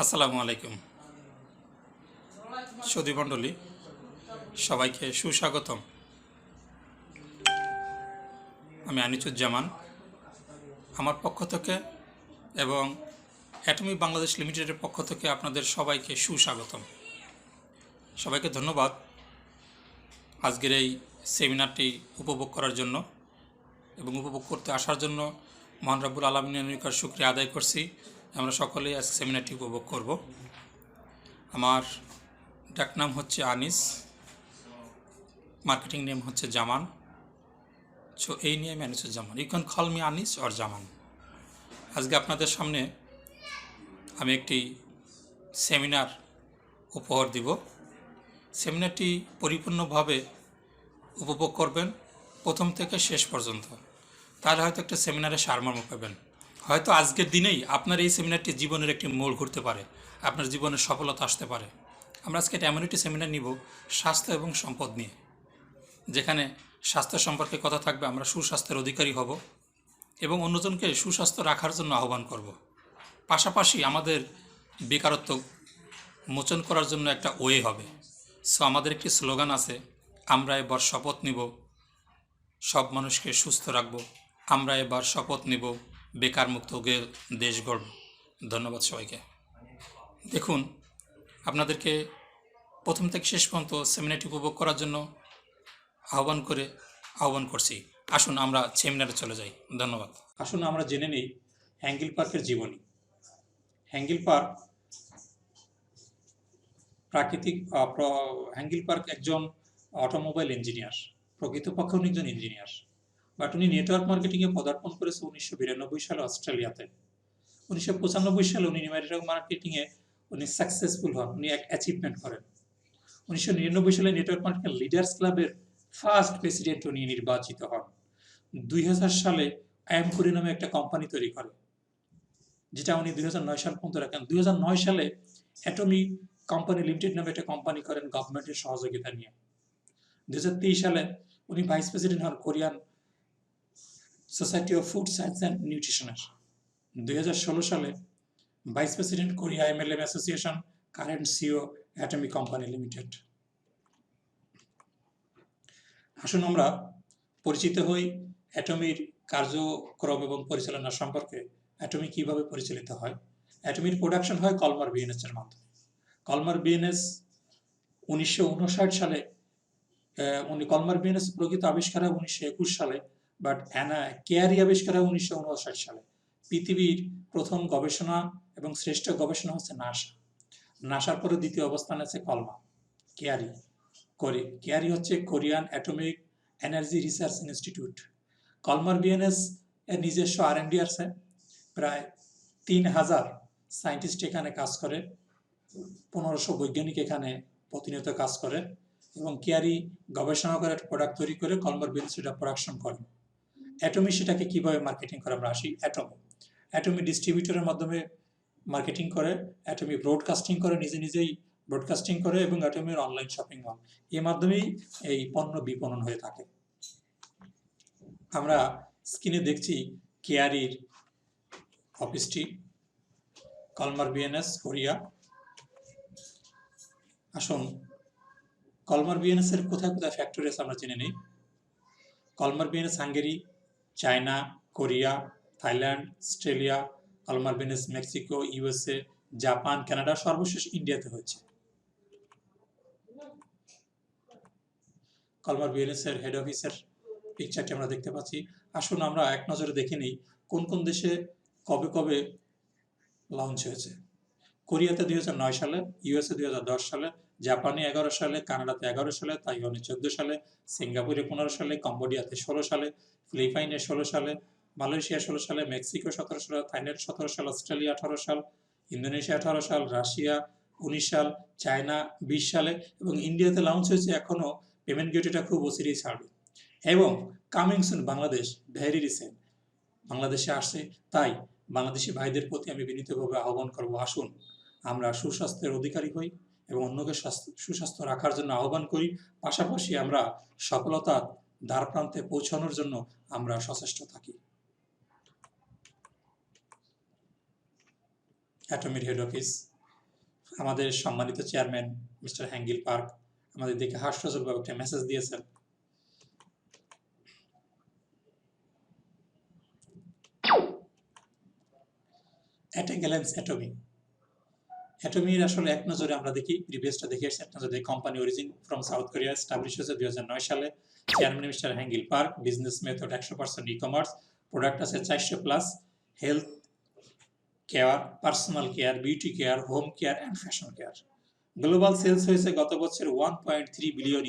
আসসালামু আলাইকুম সুধী মণ্ডলী, সবাইকে সুস্বাগতম। আমি আনিসুজ্জামান, আমার পক্ষ থেকে এবং অ্যাটমিক বাংলাদেশ লিমিটেডের পক্ষ থেকে আপনাদের সবাইকে সুস্বাগতম। সবাইকে ধন্যবাদ আজকের এই সেমিনারটি উপভোগ করার জন্য এবং উপভোগ করতে আসার জন্য মহান রব্বুল আলামিনের নিকট শুকরিয়া আদায় করছি। আমরা সকলেই আজকে সেমিনারটি উপভোগ করব। আমার ডাকনাম হচ্ছে আনিস, মার্কেটিং নেম হচ্ছে জামান। সো এই নিয়ে আমি Anisuzzaman, you can call me Anis or Zaman. আজকে আপনাদের সামনে আমি একটি সেমিনার উপহার দিব। সেমিনারটি পরিপূর্ণভাবে উপভোগ করবেন প্রথম থেকে শেষ পর্যন্ত, তাহলে হয়তো একটা সেমিনারে সারমর্ম পাবেন। হয়তো আজকের দিনেই আপনার এই সেমিনারটি জীবনের একটি মোড় ঘুরতে পারে, আপনার জীবনের সফলতা আসতে পারে। আমরা আজকে একটা এমন একটি সেমিনার নিব স্বাস্থ্য এবং সম্পদ নিয়ে, যেখানে স্বাস্থ্য সম্পর্কে কথা থাকবে। আমরা সুস্বাস্থ্যের অধিকারী হব এবং অন্যজনকে সুস্বাস্থ্য রাখার জন্য আহ্বান করব। পাশাপাশি আমাদের বেকারত্ব মোচন করার জন্য একটা ওয়ে হবে। সো আমাদের একটি স্লোগান আছে, আমরা এবার শপথ নিব সব মানুষকে সুস্থ রাখব, আমরা এবার শপথ নিব বেকার মুক্ত দেশ গড়ব। ধন্যবাদ সবাইকে। দেখুন, আপনাদেরকে প্রথম থেকে শেষ পর্যন্ত সেমিনারটি উপভোগ করার জন্য আহ্বান করছি। আসুন আমরা সেমিনারে চলে যাই। ধন্যবাদ। আসুন আমরা জেনে নিই হ্যাঙ্গিল পার্কের জীবনী। হ্যাঙ্গিল পার্ক হ্যাঙ্গিল পার্ক একজন অটোমোবাইল ইঞ্জিনিয়ার, প্রকৃতপক্ষে উনি একজন ইঞ্জিনিয়ার, বাট উনি নেটওয়ার্ক মার্কেটিংয়ে পদার্পণ করেছে 1992 সালে অস্ট্রেলিয়াতে। 1995 সালে উনি নেটওয়ার্ক মার্কেটিংয়ে উনি সাকসেসফুল হন, উনি এক অ্যাচিভমেন্ট করেন। 1999 সালে নেটওয়ার্ক মার্কেটিং লিডার্স ক্লাবের ফার্স্ট প্রেসিডেন্ট উনি নির্বাচিত হন। 2000 সালে আয়ামকুরি নামে একটা কোম্পানি তৈরি করে, যেটা উনি 2009 সাল পর্যন্ত রাখেন। 2009 সালে অ্যাটমিক কোম্পানি লিমিটেড নামে একটা কোম্পানি করেন গভর্নমেন্টের সহযোগিতা নিয়ে। 2023 সালে উনি ভাইস প্রেসিডেন্ট হন Korean Society of Food Science and নিউট্রিশনের। 2016 সালে vice president Korea MLM association, current CEO atomic company limited. আসুন আমরা পরিচিত হই অ্যাটমির কার্যক্রম এবং পরিচালনা সম্পর্কে। অ্যাটমি কিভাবে পরিচালিত হয়? অ্যাটমির প্রোডাকশন হয় কলমার বিএনএস এর মাধ্যমে। কলমার বিএনএস 1959 সালে কলমার বিএনএস প্রকৃত আবিষ্কার হয় 1921 সালে, বাট কেয়ারি আবিষ্কার হয় 1959 সালে। পৃথিবীর প্রথম গবেষণা এবং শ্রেষ্ঠ গবেষণা হচ্ছে নাসার পরে দ্বিতীয় অবস্থানে আছে কলমা। কেয়ারি হচ্ছে Korean Atomic Energy Research Institute. Kolmar BNS এর নিজস্ব R&D আছে, প্রায় 3000 সায়েন্টিস্ট এখানে কাজ করে, 1500 বৈজ্ঞানিক এখানে প্রতিনিয়ত কাজ করে, এবং কেয়ারি গবেষণা করে প্রোডাক্ট তৈরি করে কলমার বিএনএস সেটা প্রোডাকশন করে। অ্যাটমি সেটাকে কিভাবে মার্কেটিং করে? আমরা আসি অ্যাটমি ডিস্ট্রিবিউটরের মাধ্যমে মার্কেটিং করে, অ্যাটমি ব্রডকাস্টিং করে, নিজেই ব্রডকাস্টিং করে, এবং অ্যাটমির অনলাইন শপিং মল, এর মাধ্যমেই এই পণ্য বিপণন হয়ে থাকে। আমরা স্ক্রিনে দেখছি কেয়ারির অফিসটি, কলমার বিএনএস কোরিয়া। আসুন কলমার বিএনএস এর কোথায় কোথায় ফ্যাক্টরি আছে আমরা জেনে নিই। Kolmar BNS Hungary, China, Korea, Thailand, Australia, Kolmar BNS Mexico, USA, Japan, Canada, সর্বশেষ ইন্ডিয়াতে হয়েছে। কলমার বিএনএস এর হেড অফিসের পিকচারটি আমরা দেখতে পাচ্ছি। আসুন আমরা এক নজরে দেখে নিই কোন কোন দেশে কবে কবে লঞ্চ হয়েছে। কোরিয়াতে 2009 সালে, ইউএসএ 2010 সালে, জাপানে 11 সালে, কানাডাতে 11 সালে, তাইওয়ানে 14 সালে, সিঙ্গাপুরে 15 সালে, কম্বোডিয়াতে 16 সালে, ফিলিপাইনে 16 সালে, মালয়েশিয়া 16 সালে, মেক্সিকো 17 সালে, থাইল্যান্ড 17 সাল, অস্ট্রেলিয়া 18 সাল, ইন্দোনেশিয়া 18 সাল, রাশিয়া 19 সাল, চায়না 20 সালে, এবং ইন্ডিয়াতে লঞ্চ হয়েছে এখনো। পেমেন্ট গেটওয়েটা খুব অচিরেই ছাড়বে, এবং coming soon Bangladesh, very recent বাংলাদেশে আসছে। তাই বাংলাদেশি ভাইদের প্রতি আমি বিনীতভাবে আহ্বান করব, আসুন আমরা সুস্বাস্থ্যের অধিকারী হই এবং অন্যকে সুস্বাস্থ্য রাখার জন্য আহ্বান করি। পাশাপাশি আমরা সফলতার দ্বারপ্রান্তে পৌঁছানোর জন্য আমরা সচেষ্ট থাকি। অ্যাটমির হেড অফিস আমাদের সম্মানিত চেয়ারম্যান মিস্টার হ্যাঙ্গিল পার্ক আমাদের দেখে হাস্যজ্জ্বলভাবে একটা মেসেজ দিয়েছেন। At a glance Atomy. অ্যাটমির আসলে এক নজরে আমরা দেখি, প্রিভিয়াসটা দেখে এসেছি, এক নজরে company origin from South Korea, establish হয়েছে 2009 সালে। Chairman mister Hangil Park, business method 100% e-commerce, product আছে 400 plus, health care, personal care, beauty care, home care and fashion care. Global sales হয়েছে গত বছর $1.3 বিলিয়ন,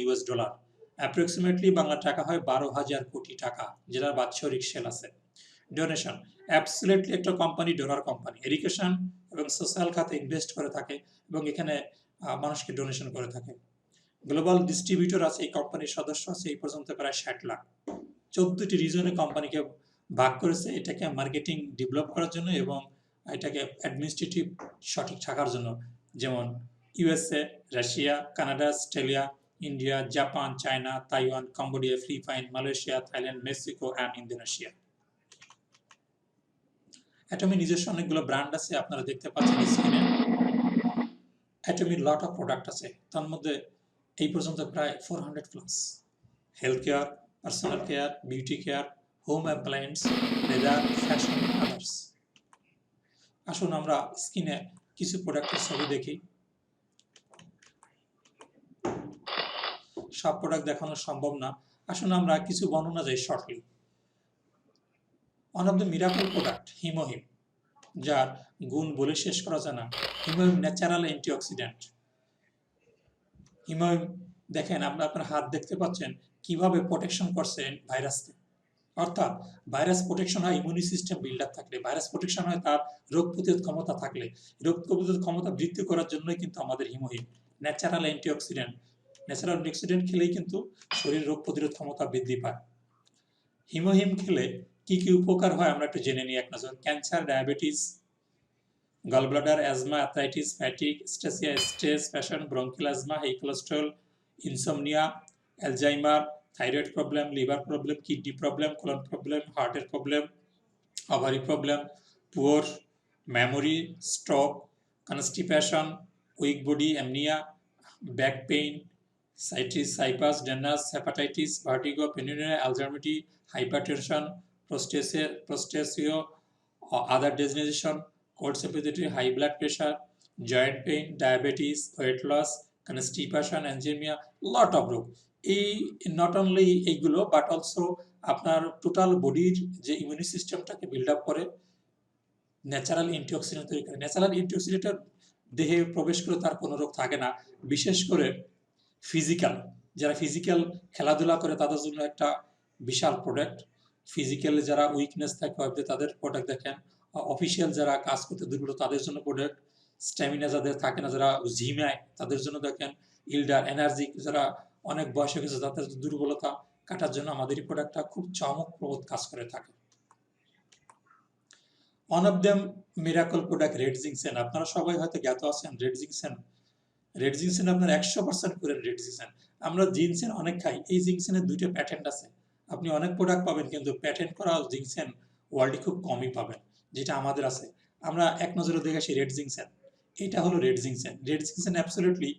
অ্যাপ্রক্সিমেটলি বাংলা টাকা হয় 12,000 কোটি টাকা, যেটা বাৎসরিক সেল আছে। ডোনেশন, অ্যাবসলিউটলি একটা কোম্পানি ডোনার কোম্পানি, এডুকেশন এবং সোশ্যাল খাতে ইনভেস্ট করে থাকে এবং এখানে মানুষকে ডোনেশন করে থাকে। গ্লোবাল ডিস্ট্রিবিউটর আছে, এই কোম্পানির সদস্য আছে এই পর্যন্ত প্রায় 60 লাখ। 14টি রিজনে কোম্পানিকে ভাগ করেছে এটাকে মার্কেটিং ডেভেলপ করার জন্য এবং এটাকে অ্যাডমিনিস্ট্রেটিভ সঠিক থাকার জন্য, যেমন USA, Russia, Canada, Australia, India, Japan, China, Taiwan, Cambodia, Philippine, Malaysia, Thailand, Mexico and Indonesia. অ্যাটমির নিজস্ব অনেকগুলো ব্র্যান্ড আছে, আপনারা দেখতে পাচ্ছেন স্ক্রিনে। অ্যাটমির লট অফ প্রোডাক্ট আছে, তার মধ্যে এই পর্যন্ত প্রায় 400 plus. Health care, personal care, beauty care, home appliance, leather, fashion, others. আসুন আমরা স্ক্রিনে কিছু প্রোডাক্টের ছবি দেখি। সব প্রোডাক্ট দেখানো সম্ভব না, আসুন আমরা কিছু বর্ণনা যাই shortly. One of the miracle product হিমোহিম, যার গুণ বলে শেষ করা যায় না। হিমোহিম ন্যাচারাল অ্যান্টিঅক্সিডেন্ট। হিমোহিম দেখেন, আপনার হাত দেখতে পাচ্ছেন কিভাবে প্রোটেকশন করছে ভাইরাসকে। অর্থাৎ ভাইরাস প্রোটেকশন হয় ইমিউনি সিস্টেম বিল্ড আপ থাকলে, ভাইরাস প্রোটেকশন হয় তার রোগ প্রতিরোধ ক্ষমতা থাকলে। রোগ প্রতিরোধ ক্ষমতা বৃদ্ধি করার জন্যই কিন্তু আমাদের হিমোহিম ন্যাচারাল অ্যান্টিঅক্সিডেন্ট। ন্যাচারাল অ্যান্টিঅক্সিডেন্ট খেলেই কিন্তু শরীর রোগ প্রতিরোধ ক্ষমতা বৃদ্ধি পায়। হিমোহিম খেলে কি কি উপকার হয় আমরা একটু জেনে নিই এক নজর। Cancer, diabetes, gallbladder, asthma, arthritis, fatigue, স্ট্রেসিয়া, stress, passion, bronchial asthma, high cholesterol, insomnia, Alzheimer, thyroid problem, liver problem, kidney problem, colon problem, হার্টের problem, ovary problem, poor memory, stroke, constipation, weak body, anaemia, back pain, সাইটিস, সাইপাস, ডেনাস, hepatitis, vertigo, পেনিউরিয়া, অ্যালজারমিটি, hypertension, প্রোস্টেসিও, other degeneration, cold sympathy, high blood pressure, joint pain, diabetes, weight loss, constipation, anemia, lot of রোগ। এই not only এইগুলো but also আপনার টোটাল বডির যে ইমিউনি সিস্টেমটাকে বিল্ড আপ করে, ন্যাচারাল অ্যান্টিঅক্সিডেন্ট তৈরি করে। ন্যাচারাল অ্যান্টিঅক্সিডেন্টের দেহে প্রবেশ করে তার কোনো রোগ থাকে না। বিশেষ করে ফিজিক্যাল, যারা ফিজিক্যাল খেলাধুলা করে তাদের জন্য একটা বিশাল প্রোডাক্ট। ফিজিক্যালি যারা উইকনেস থাকে হয়তো তাদের প্রোডাক্ট দেখেন, অফিসিয়াল যারা কাজ করতে দুর্বল তাদের জন্য প্রোডাক্ট, স্ট্যামিনা যাদের থাকে না, যারা ঝিমায় তাদের জন্য দেখেন, ইল্ডার, এনার্জি যারা অনেক বয়স হয়ে গেছে তাদের দুর্বলতা কাটার জন্য আমাদের এই প্রোডাক্টটা খুব চমকপ্রদ কাজ করে থাকে। One of them miracle product red ginseng. আপনারা সবাই হয়তো জ্ঞাত আছেন রেড জিংসেন। রেড জিংসেন আপনার 100% করে রেড জিংসেন। আমরা জিনসেন অনেক খাই, এই জিংসেনের 2টা প্যাটেন্ট আছে। আপনি অনেক প্রোডাক্ট পাবেন কিন্তু প্যাটেন্ট করা জিংসেন ওয়ার্ল্ডে খুব কমই পাবেন, যেটা আমাদের আছে। আমরা এক নজরে দেখে আসি রেড জিংসেন। এটা হলো red ginseng. Red ginseng absolutely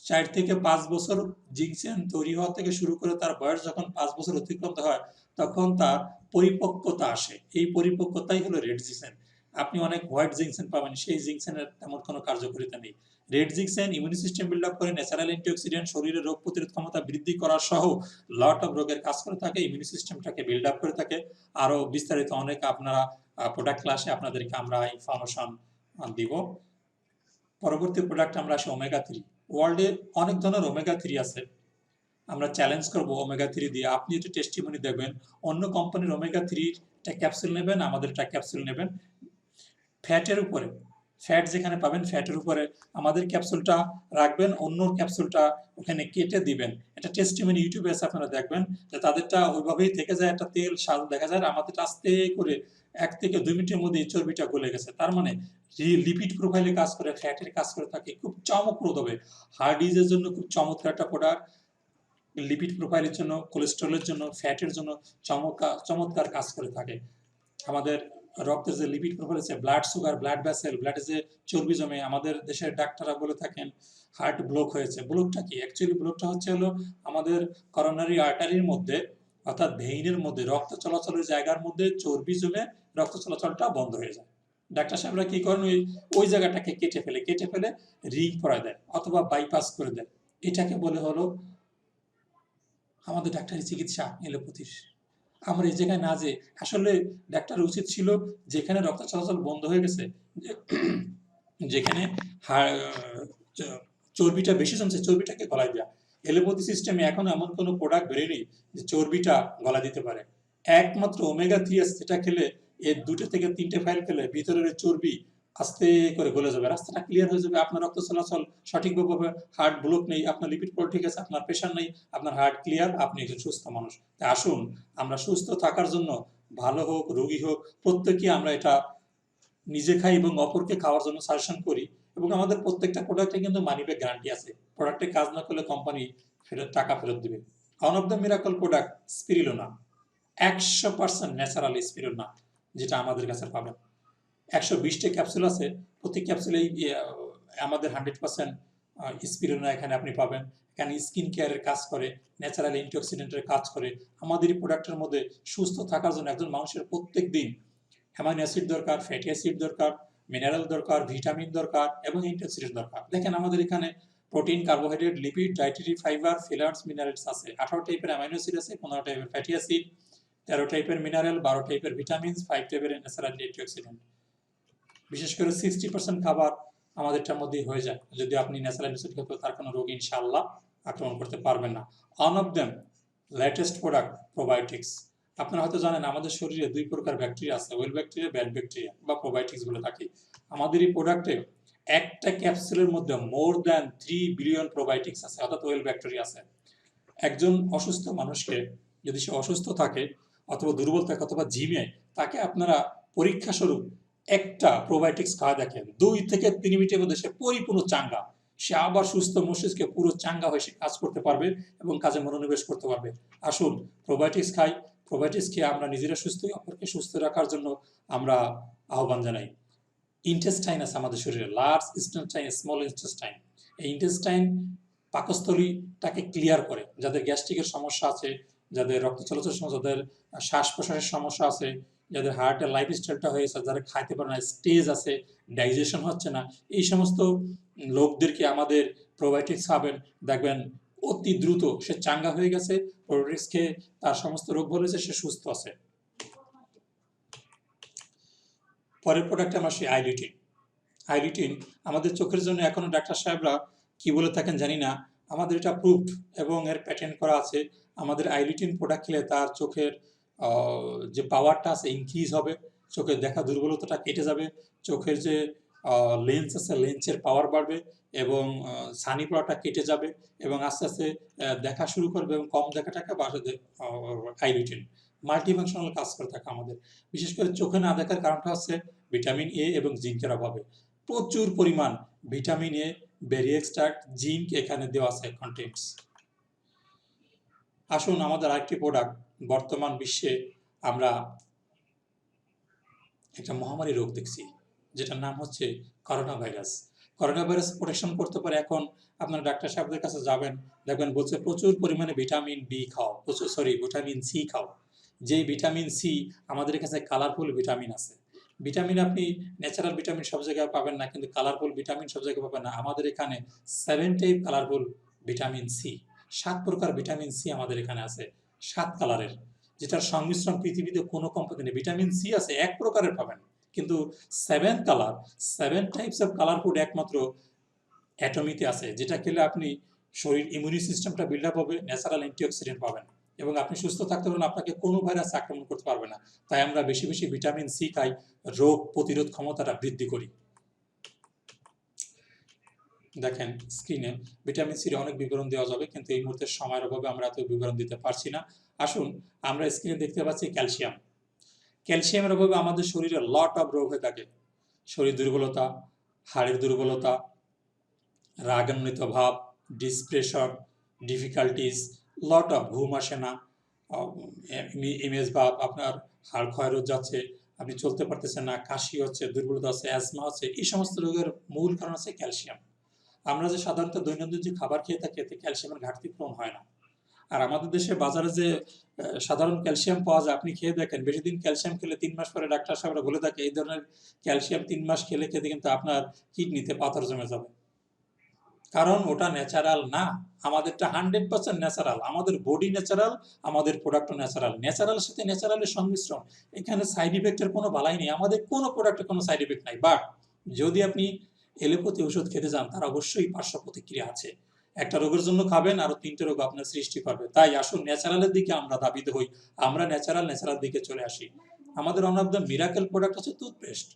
4 থেকে 5 বছর জিংসেন তৈরি হওয়া থেকে শুরু করে তার বয়স যখন 5 বছর অতিক্রান্ত হয় তখন তার পরিপক্কতা আসে। এই পরিপক্কতাই হলো রেড জিংসেন। আপনি অনেক হোয়াইট জিংসেন পাবেন, সেই জিংসেনের তেমন কোনো কার্যকারিতা নেই। Red ginseng ইমিউনি system build up করে, ন্যাচারাল অ্যান্টিঅক্সিডেন্ট, শরীরের রোগ প্রতিরোধ ক্ষমতা বৃদ্ধি করা সহ লট অফ রোগের কাজ করে থাকে, ইমিউনি সিস্টেমটাকে বিল্ড আপ করে থাকে। আরও বিস্তারিত অনেক আপনারা প্রোডাক্ট ক্লাসে আপনাদেরকে আমরা ইনফরমেশন দিব। পরবর্তী প্রোডাক্ট আমরা আসি ওমেগা 3। ওয়ার্ল্ডে অনেক ধরনের ওমেগা 3 আছে, আমরা চ্যালেঞ্জ করবো ওমেগা 3 দিয়ে। আপনি একটা টেস্টিমনি দেখবেন, অন্য কোম্পানির ওমেগা 3টা ক্যাপসুল নেবেন, আমাদের একটা ক্যাপসুল নেবেন, ফ্যাটের উপরে, ফ্যাট যেখানে পাবেন ফ্যাটের উপরে আমাদের ক্যাপসুলটা রাখবেন, অন্য ক্যাপসুলটা ওখানে কেটে দিবেন। এটা টেস্টিমনি ইউটিউবে আছে, আপনারা দেখবেন যে তাদেরটা ওইভাবেই থেকে যায়, একটা তেল স্বাদ দেখা যায়। আমাদেরটা আস্তে করে 1 থেকে 2 মিনিটের মধ্যে এই চর্বিটা গলে গেছে। তার মানে লিপিড প্রোফাইলে কাজ করে, ফ্যাটের কাজ করে থাকে, খুব চমকপ্রদ হবে। হার্ট ডিজিজের জন্য খুব চমৎকার একটা প্রোডাক্ট, লিপিড প্রোফাইলের জন্য, কোলেস্টেরলের জন্য, ফ্যাটের জন্য চমৎকার কাজ করে থাকে। আমাদের রক্তের যে লিপিড প্রোফাইল আছে, ব্লাড সুগার, ব্লাড ভেসেল, ব্লাডে যে চর্বি জমে, আমাদের দেশের ডাক্তাররা বলে থাকেন হার্ট ব্লক হয়েছে। ব্লকটা কি? অ্যাকচুয়ালি ব্লকটা হচ্ছে হলো আমাদের করোনারি আর্টারির মধ্যে, অর্থাৎ ভেইনের মধ্যে, রক্ত চলাচলের জায়গার মধ্যে চর্বি জমে রক্ত চলাচলটা বন্ধ হয়ে যায়। ডাক্তার সাহেবরা কি করেন, ওই জায়গাটাকে কেটে ফেলে রিং পরায় দেয় অথবা বাইপাস করে দেয়। এটাকে বলে হলো আমাদের ডাক্তারি চিকিৎসা এলোপ্যাথির। আমরা এই জায়গায় না যে আসলে ডাক্তার উচিত ছিল যেখানে রক্ত চলাচল বন্ধ হয়ে গেছে, যেখানে চর্বিটা বেশি জমছে চর্বিটাকে গলায় দেওয়া। এলোপ্যাথি সিস্টেমে এখন এমন কোনো প্রোডাক্ট বেরোয়নি যে চর্বিটা গলা দিতে পারে। একমাত্র ওমেগা 3 আছে, যেটা খেলে এর 2 থেকে 3টে ফাইল খেলে ভিতরের চর্বি আস্তে করে গলে যাবে, রাস্তাটা ক্লিয়ার হয়ে যাবে, আপনার রক্ত চলাচল সঠিকভাবে হবে, হার্ট ব্লক নেই, আপনার লিপিড প্রোফাইল ঠিক আছে, আপনার প্রেশার নেই, আপনার হার্ট ক্লিয়ার, আপনি একজন সুস্থ মানুষ। তাই আসুন আমরা সুস্থ থাকার জন্য, ভালো হোক রোগী হোক, প্রত্যেকে আমরা এটা নিজে খাই এবং অপরকে খাওয়ার জন্য সাজেশন করি। এবং আমাদের প্রত্যেকটা প্রোডাক্টে কিন্তু মানি ব্যাক গ্যারান্টি আছে। প্রোডাক্টে কাজ না করলে কোম্পানি টাকা ফেরত দিবে। One of the miracle product spirulina, 100% natural spirulina, যেটা আমাদের কাছে পাবেন। 120টা ক্যাপসুল আছে, প্রতি ক্যাপসুলেই আমাদের 100% স্পিরুলিনা এখানে আপনি পাবেন। এখানে স্কিন কেয়ারের কাজ করে, ন্যাচারাল অ্যান্টিঅক্সিডেন্টের কাজ করে। আমাদের এই প্রোডাক্টের মধ্যে সুস্থ থাকার জন্য একজন মানুষের প্রত্যেক দিন অ্যামাইনো অ্যাসিড দরকার, ফ্যাটি অ্যাসিড দরকার, মিনারেল দরকার, ভিটামিন দরকার এবং অ্যান্টিঅক্সিডেন্ট দরকার। দেখেন আমাদের এখানে protein, carbohydrate, lipid, dietary fibre, fillers, minerals আছে। 18 টাইপের অ্যামাইনো অ্যাসিড আছে, 15 টাইপের ফ্যাটি অ্যাসিড, 13 টাইপের মিনারেল, 12 টাইপের ভিটামিনস, 5 টাইপের ন্যাচারাল অ্যান্টিঅক্সিডেন্ট। বিশেষ করে 60% খাবার আমাদেরটার মধ্যেই হয়ে যায়। যদি আপনি ন্যাচারাল অ্যান্টিঅক্সিডেন্ট খেতে, তার কোনো রোগ ইনশাআল্লাহ আক্রমণ করতে পারবেন না। One of them latest product probiotics. আপনারা হয়তো জানেন আমাদের শরীরে 2 প্রকার ব্যাকটেরিয়া আছে, ওয়েল ব্যাকটেরিয়া, ব্যাড ব্যাকটেরিয়া বা প্রোবায়োটিক্স বলে থাকি। আমাদের এই প্রোডাক্টে একটা ক্যাপসুলের মধ্যে মোর দ্যান 3 বিলিয়ন প্রোবায়োটিক্স আছে, অর্থাৎ ওয়েল ব্যাকটেরিয়া আছে। একজন অসুস্থ মানুষকে, যদি সে অসুস্থ থাকে অথবা দুর্বল থাকে অথবা জিমে, তাকে আপনারা পরীক্ষা স্বরূপ একটা প্রোবায়োটিক্স খাওয়া দেখেন, 2 থেকে 3 মিনিটের মধ্যে সে পরিপূর্ণ চাঙ্গা, সে আবার সুস্থ মস্তিষ্কে পুরো চাঙ্গা হয়ে সে কাজ করতে পারবে এবং কাজে মনোনিবেশ করতে পারবে। আসুন প্রোবায়োটিক্স খাই, প্রোবায়োটিক্স খেয়ে আমরা নিজেরা সুস্থ, অপরকে সুস্থ রাখার জন্য আমরা আহ্বান জানাই। ইন্টেস্টাইন আছে আমাদের শরীরে, লার্জ ইন্টেস্টাইন, স্মল ইন্টেস্টাইন। এই ইন্টেস্টাইন পাকস্থলীটাকে ক্লিয়ার করে। যাদের গ্যাস্ট্রিকের সমস্যা আছে, যাদের রক্ত চলাচলের সমস্যা, যাদের শ্বাস প্রশ্বাসের সমস্যা আছে, যাদের হার্টের লাইফস্টাইলটা হয়েছে, যারা খাইতে পারে না, স্টেজ আছে, ডাইজেশন হচ্ছে না, এই সমস্ত লোকদেরকে আমাদের প্রোবায়োটিক্স খাবেন, দেখবেন অতি দ্রুত সে চাঙ্গা হয়ে গেছে, প্রোবায়োটিক্স খেয়ে তার সমস্ত রোগ বলেছে, সে সুস্থ আছে। পরের প্রোডাক্টে আমরা সেই আইলিটিন। আইলিটিন আমাদের চোখের জন্য এখনো ডাক্তার সাহেবরা কি বলে থাকেন জানি না, আমাদের এটা প্রুভড এবং এর প্যাটেন্ট করা আছে। আমাদের আইলিটিন প্রোডাক্ট খেলে তার চোখের যে পাওয়ারটা আছে ইনক্রিজ হবে, চোখের দেখা দুর্বলতাটা কেটে যাবে, চোখের যে লেন্স আছে লেন্সের পাওয়ার বাড়বে এবং ছানি পড়াটা কেটে যাবে এবং আস্তে আস্তে দেখা শুরু করবে এবং কম দেখাটাকে বাড়াতে। আইলিটিন মাল্টিফাংশনাল কাজ করে থাকে আমাদের। বিশেষ করে চোখে না দেখার কারণটা হচ্ছে ভিটামিন এ এবং জিঙ্কের অভাবে। প্রচুর পরিমাণ vitamin A, berry extract, zinc এখানে দেওয়া আছে কন্টেন্টস। আসুন আমাদের আরেকটি প্রোডাক্ট, বর্তমান বিশ্বে আমরা একটা মহামারী রোগ দেখছি, যেটার নাম হচ্ছে corona virus. Corona virus protection করতে পারে। এখন আপনারা ডাক্তার সাহেবদের কাছে যাবেন, দেখবেন বলছে প্রচুর পরিমাণে ভিটামিন বি খাও, ভিটামিন সি খাও। যেই ভিটামিন সি আমাদের কাছে কালারফুল ভিটামিন আছে। ভিটামিন আপনি ন্যাচারাল ভিটামিন সব জায়গায় পাবেন না, কিন্তু কালারফুল ভিটামিন সব জায়গায় পাবেন না। আমাদের এখানে 7 টাইপ কালারফুল ভিটামিন সি, 7 প্রকার ভিটামিন সি আমাদের এখানে আছে, 7 কালারের, যেটার সংমিশ্রণ পৃথিবীতে কোনো কোম্পানি নেই। ভিটামিন সি আছে 1 প্রকারের পাবেন, কিন্তু 7 colour, 7 types of colour food একমাত্র অ্যাটমিতে আছে, যেটা খেলে আপনি শরীর ইমিউনি সিস্টেমটা বিল্ড আপ হবে, ন্যাচারাল অ্যান্টিঅক্সিডেন্ট পাবেন এবং আপনি সুস্থ থাকতে পারবেন, আপনাকে কোনো ভাইরাস আক্রমণ করতে পারবে না। তাই আমরা বেশি বেশি ভিটামিন সি খাই, রোগ প্রতিরোধ ক্ষমতাটা বৃদ্ধি করি। দেখেন স্ক্রিনে ভিটামিন সির অনেক বিবরণ দেওয়া যাবে, কিন্তু এই মুহূর্তে সময়ের অভাবে আমরা এত বিবরণ দিতে পারছি না। আসুন আমরা স্ক্রিনে দেখতে পাচ্ছি ক্যালসিয়াম। ক্যালসিয়ামের অভাবে আমাদের শরীরে লট অফ রোগ হয়ে থাকে, শরীর দুর্বলতা, হাড়ের দুর্বলতা, রাগান্বিত ভাব, ডিসপ্রেশন, ডিফিকাল্টিস, লট অফ ঘুম আসে না, ইমেজ ভাব, আপনার হাড় ক্ষয় রোধ যাচ্ছে, আপনি চলতে পারতেছেন না, কাশি হচ্ছে, দুর্বলতা হচ্ছে, অ্যাজমা হচ্ছে, এই সমস্ত রোগের মূল কারণ হচ্ছে ক্যালসিয়াম। আমরা যে সাধারণত দৈনন্দিন যে খাবার খেয়ে থাকি এতে ক্যালসিয়ামের ঘাটতি পূরণ হয় না। আর আমাদের দেশে বাজারে যে সাধারণ ক্যালসিয়াম পাওয়া যায়, আপনি খেয়ে দেখেন, বেশি দিন ক্যালসিয়াম খেলে 3 মাস পরে ডাক্তার সাহেবরা বলে থাকে এই ধরনের ক্যালসিয়াম 3 মাস খেলে খেতে কিন্তু আপনার কিডনিতে পাথর জমে যাবে, কারণ ওটা ন্যাচারাল না। আমাদেরটা 100% ন্যাচারাল, আমাদের বডি ন্যাচারাল, আমাদের প্রোডাক্টও ন্যাচারাল। ন্যাচারালের সাথে ন্যাচারালের সংমিশ্রণ, এখানে সাইড ইফেক্টের কোনো বালাই নেই, আমাদের কোনো প্রোডাক্টে কোনো সাইড ইফেক্ট নাই। বাট যদি আপনি এলোপ্যাথি ওষুধ খেতে যান তার অবশ্যই পার্শ্ব প্রতিক্রিয়া আছে। একটা রোগের জন্য খাবেন আরো 3টে রোগ আপনার সৃষ্টি করবে। তাই আসুন ন্যাচারালের দিকে আমরা ধাবিত হই, আমরা ন্যাচারাল দিকে চলে আসি। আমাদের one of the miracle product হচ্ছে টুথপেস্ট।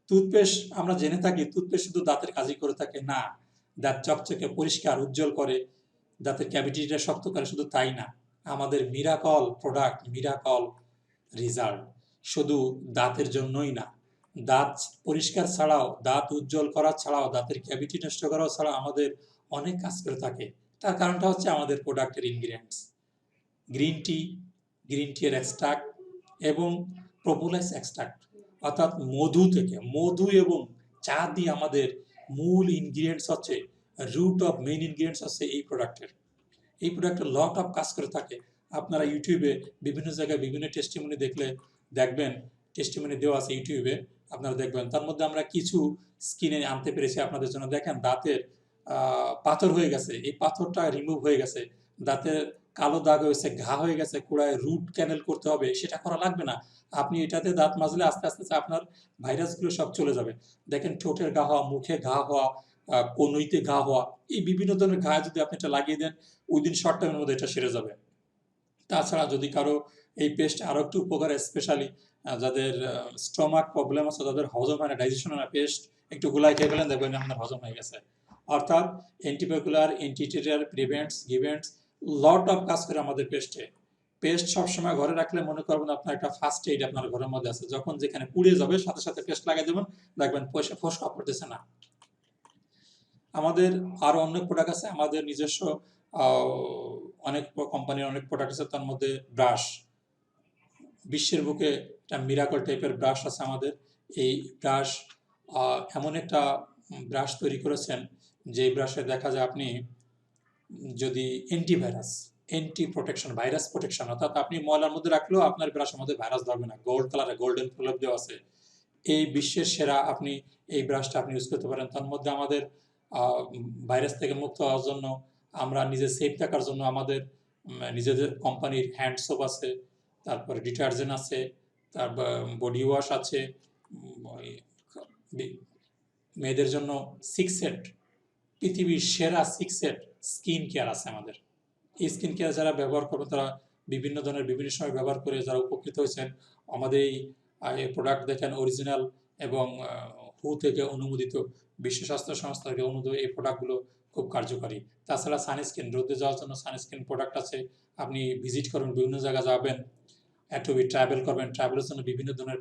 টুথপেস্ট আমরা জেনে থাকি টুথপেস্ট শুধু দাঁতের কাজই করে থাকে না, দাঁত চকচকে পরিষ্কার উজ্জ্বল করে, দাঁতের ক্যাভিটিটা শক্ত করে, শুধু তাই না, আমাদের মিরাকল প্রোডাক্ট, মিরাকল রেজাল্ট শুধু দাঁতের জন্যই না, দাঁত পরিষ্কার ছাড়াও, দাঁত উজ্জ্বল করা ছাড়াও, দাঁতের ক্যাভিটি নষ্ট করা ছাড়াও আমাদের অনেক কাজ করে থাকে। তার কারণটা হচ্ছে আমাদের প্রোডাক্টের ingredients, green tea, green tea এর এক্সট্রাক্ট এবং প্রোপোলাইস এক্সট্রাক্ট, অর্থাৎ মধু থেকে, মধু এবং চা দিয়ে আমাদের মূল ইনগ্রিডিয়েন্টস হচ্ছে, রুট অফ মেইন ইনগ্রিডিয়েন্টস হচ্ছে এই প্রোডাক্টের। এই প্রোডাক্টের লট অফ কাজ করে থাকে। আপনারা ইউটিউবে বিভিন্ন জায়গায় বিভিন্ন টেস্টিমনি দেখলে দেখবেন, টেস্টিমনি দেওয়া আছে ইউটিউবে, আপনারা দেখবেন। তার মধ্যে আমরা কিছু স্কিনে আনতে পেরেছি আপনাদের জন্য। দেখেন দাঁতের পাথর হয়ে গেছে, এই পাথরটা রিমুভ হয়ে গেছে, দাঁতের কালো দাগ হয়েছে, ঘা হয়ে গেছে, কুড়ায় রুট ক্যানেল করতে হবে, সেটা করা লাগবে না। আপনি এটাতে দাঁত মাজলে আস্তে আস্তে আপনার ভাইরাসগুলো সব চলে যাবে। দেখেন ঠোঁটের ঘা হওয়া, মুখে ঘা হওয়া, কনুইতে ঘা হওয়া, এই বিভিন্ন ধরনের ঘা যদি আপনি এটা লাগিয়ে দেন উইদিন শর্ট টাইমের মধ্যে এটা সেরে যাবে। তাছাড়া যদি কারো এই পেস্ট আরও একটু উপকার, স্পেশালি যাদের স্টমাক প্রবলেম আছে, যাদের হজম হয় না, ডাইজেশন হয় না, পেস্ট একটু গুলাই খেয়ে ফেলেন, দেখবেন আপনার হজম হয়ে গেছে। অর্থাৎ অ্যান্টিবায়োকুলার, অ্যান্টিটেরিয়ার, প্রিভেন্টস, গিভেন্টস, লট অফ কাজ করে আমাদের পেস্টে। পেস্ট সবসময় ঘরে রাখলে মনে করবেন আপনার একটা ফার্স্ট এইড আপনার ঘরের মধ্যে আছে, যখন যেখানে পুড়ে যাবে সাথে সাথে পেস্ট লাগিয়ে দেবেন, দেখবেন পয়সা ফসকা পড়তেছে না। আমাদের আরো অনেক প্রোডাক্ট আছে, আমাদের নিজস্ব অনেক কোম্পানির অনেক প্রোডাক্ট আছে, তার মধ্যে ব্রাশ, বিশ্বের বুকে একটা মিরাকল টাইপের ব্রাশ আছে আমাদের। এই ব্রাশ এমন একটা ব্রাশ তৈরি করেছেন যে ব্রাশে দেখা যায় আপনি যদি antivirus, anti protection, virus protection, অর্থাৎ আপনি ময়লার মধ্যে রাখলেও আপনার ব্রাশের মধ্যে ভাইরাস ধরবে না। গোল্ড কালারে গোল্ডেন প্রলেপ দেওয়া আছে। এই বিশ্বের সেরা আপনি এই ব্রাশটা আপনি ইউজ করতে পারেন। তার মধ্যে আমাদের ভাইরাস থেকে মুক্ত হওয়ার জন্য, আমরা নিজে সেফ থাকার জন্য আমাদের নিজেদের কোম্পানির হ্যান্ড সোপ আছে, তারপরে ডিটারজেন্ট আছে, তারপর বডি ওয়াশ আছে, মেয়েদের জন্য 6 সেট, পৃথিবীর সেরা 6 সেট স্কিন কেয়ার আছে আমাদের। এই স্কিন কেয়ার যারা ব্যবহার করবেন তারা বিভিন্ন ধরনের বিভিন্ন সময় ব্যবহার করে যারা উপকৃত হয়েছেন। আমাদের এই প্রোডাক্ট দেখেন অরিজিনাল এবং হু থেকে অনুমোদিত, বিশ্ব স্বাস্থ্য সংস্থা থেকে অনুমোদিত, এই প্রোডাক্টগুলো খুব কার্যকারী। তাছাড়া সানস্ক্রিন, রোদে যাওয়ার জন্য সানস্ক্রিন প্রোডাক্ট আছে। আপনি ভিজিট করবেন, বিভিন্ন জায়গায় যাবেন, একটু ট্রাভেল করবেন, ট্রাভেলের জন্য বিভিন্ন ধরনের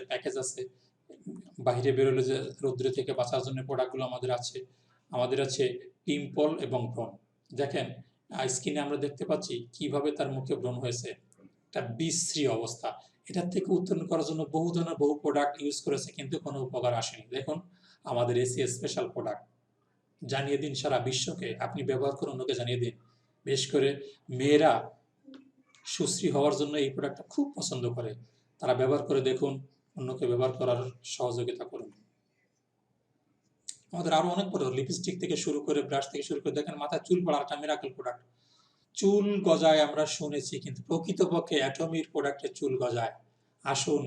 প্যাকেজ আছে। বাইরে বেরোলে যে রৌদ্র থেকে বাঁচার জন্য প্রোডাক্টগুলো আমাদের আছে। আমাদের আছে পিম্পল এবং ব্রণ। দেখেন স্কিনে আমরা দেখতে পাচ্ছি কিভাবে তার মুখে ব্রণ হয়েছে, একটা বিশ্রী অবস্থা। এটার থেকে উত্তরণ করার জন্য বহু ধরনের বহু প্রোডাক্ট ইউজ করেছে, কিন্তু কোনো উপকার আসেনি। দেখুন আমাদের এসি স্পেশাল প্রোডাক্ট, জানিয়ে দিন সারা বিশ্বকে, আপনি ব্যবহার করে অন্যকে জানিয়ে দিন। বিশেষ করে মেয়েরা সুশ্রী হওয়ার জন্য এই প্রোডাক্টটা খুব পছন্দ করে, তারা ব্যবহার করে দেখুন, অন্যকে ব্যবহার করার সহযোগিতা করুন। আমাদের আরো অনেক প্রোডাক্ট, লিপস্টিক থেকে শুরু করে, ব্রাশ থেকে শুরু করে, দেখেন মাথায় চুল পড়ার একটা মিরাকল প্রোডাক্ট। চুল গজায় আমরা শুনেছি, কিন্তু প্রকৃতপক্ষে অ্যাটমির প্রোডাক্টে চুল গজায়। আসুন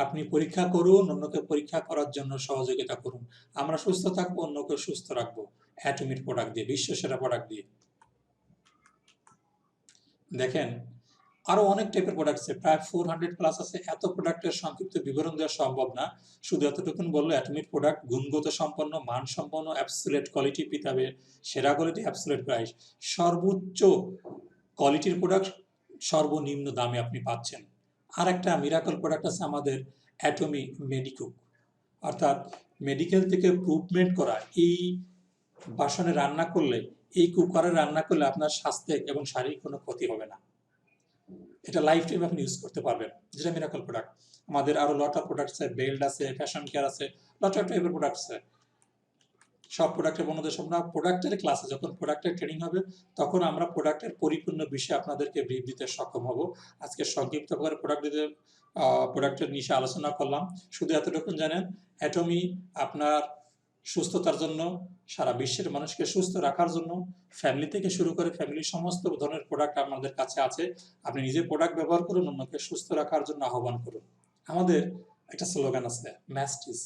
আপনি পরীক্ষা করুন, অন্যকে পরীক্ষা করার জন্য সহযোগিতা করুন। আমরা সুস্থ থাকবো, অন্যকে সুস্থ রাখবো অ্যাটমির প্রোডাক্ট দিয়ে, বিশ্বসেরা প্রোডাক্ট দিয়ে। দেখেন আরো অনেক টাইপের প্রোডাক্ট আছে, প্রায় 400+ আছে। এত প্রোডাক্টের সংক্ষিপ্ত বিবরণ দেওয়া সম্ভব না, শুধু এতটুকুন বললো অ্যাটমিক প্রোডাক্ট গুণগত সম্পন্ন, মানসম্পন্ন, অ্যাবসোলিউট কোয়ালিটি, পিতাবে সেরা কোয়ালিটি, অ্যাবসোলিউট প্রাইস, সর্বোচ্চ কোয়ালিটির প্রোডাক্ট সর্বনিম্ন দামে আপনি পাচ্ছেন। আর একটা মিরাকল প্রোডাক্ট আছে আমাদের, অ্যাটমি মেডিকুক, অর্থাৎ মেডিকেল থেকে প্রুভমেন্ট করা। এই বাসনে রান্না করলে, এই কুকারে রান্না করলে আপনার স্বাস্থ্যে এবং শারীরিক কোনো ক্ষতি হবে না। এটা লাইফ টাইম আপনি ইউজ করতে পারবেন, যেটা মিরাকল প্রোডাক্ট। আমাদের আরো লট অফ প্রোডাক্ট আছে, বেল্ট আছে, ফ্যাশন কেয়ার আছে, লট অফ টাইপের প্রোডাক্ট আছে। সব প্রোডাক্টের বন্ধুদের আমরা প্রোডাক্টের ক্লাসে যখন প্রোডাক্টের ট্রেনিং হবে তখন আমরা প্রোডাক্টের পরিপূর্ণ বিষয়ে আপনাদেরকে ব্রিফ দিতে সক্ষম হব। আজকে সংক্ষিপ্ত করে প্রোডাক্টের নিশে আলোচনা করলাম। শুধু এতটুকু জানেন, অ্যাটমি আপনার সুস্থতার জন্য, সারা বিশ্বের মানুষকে সুস্থ রাখার জন্য, ফ্যামিলি থেকে শুরু করে ফ্যামিলির সমস্ত ধরনের প্রোডাক্ট আমাদের কাছে আছে। আপনি নিজে প্রোডাক্ট ব্যবহার করুন, অন্যকে সুস্থ রাখার জন্য আহ্বান করুন। আমাদের একটা স্লোগান আছে, ম্যাস্টিস,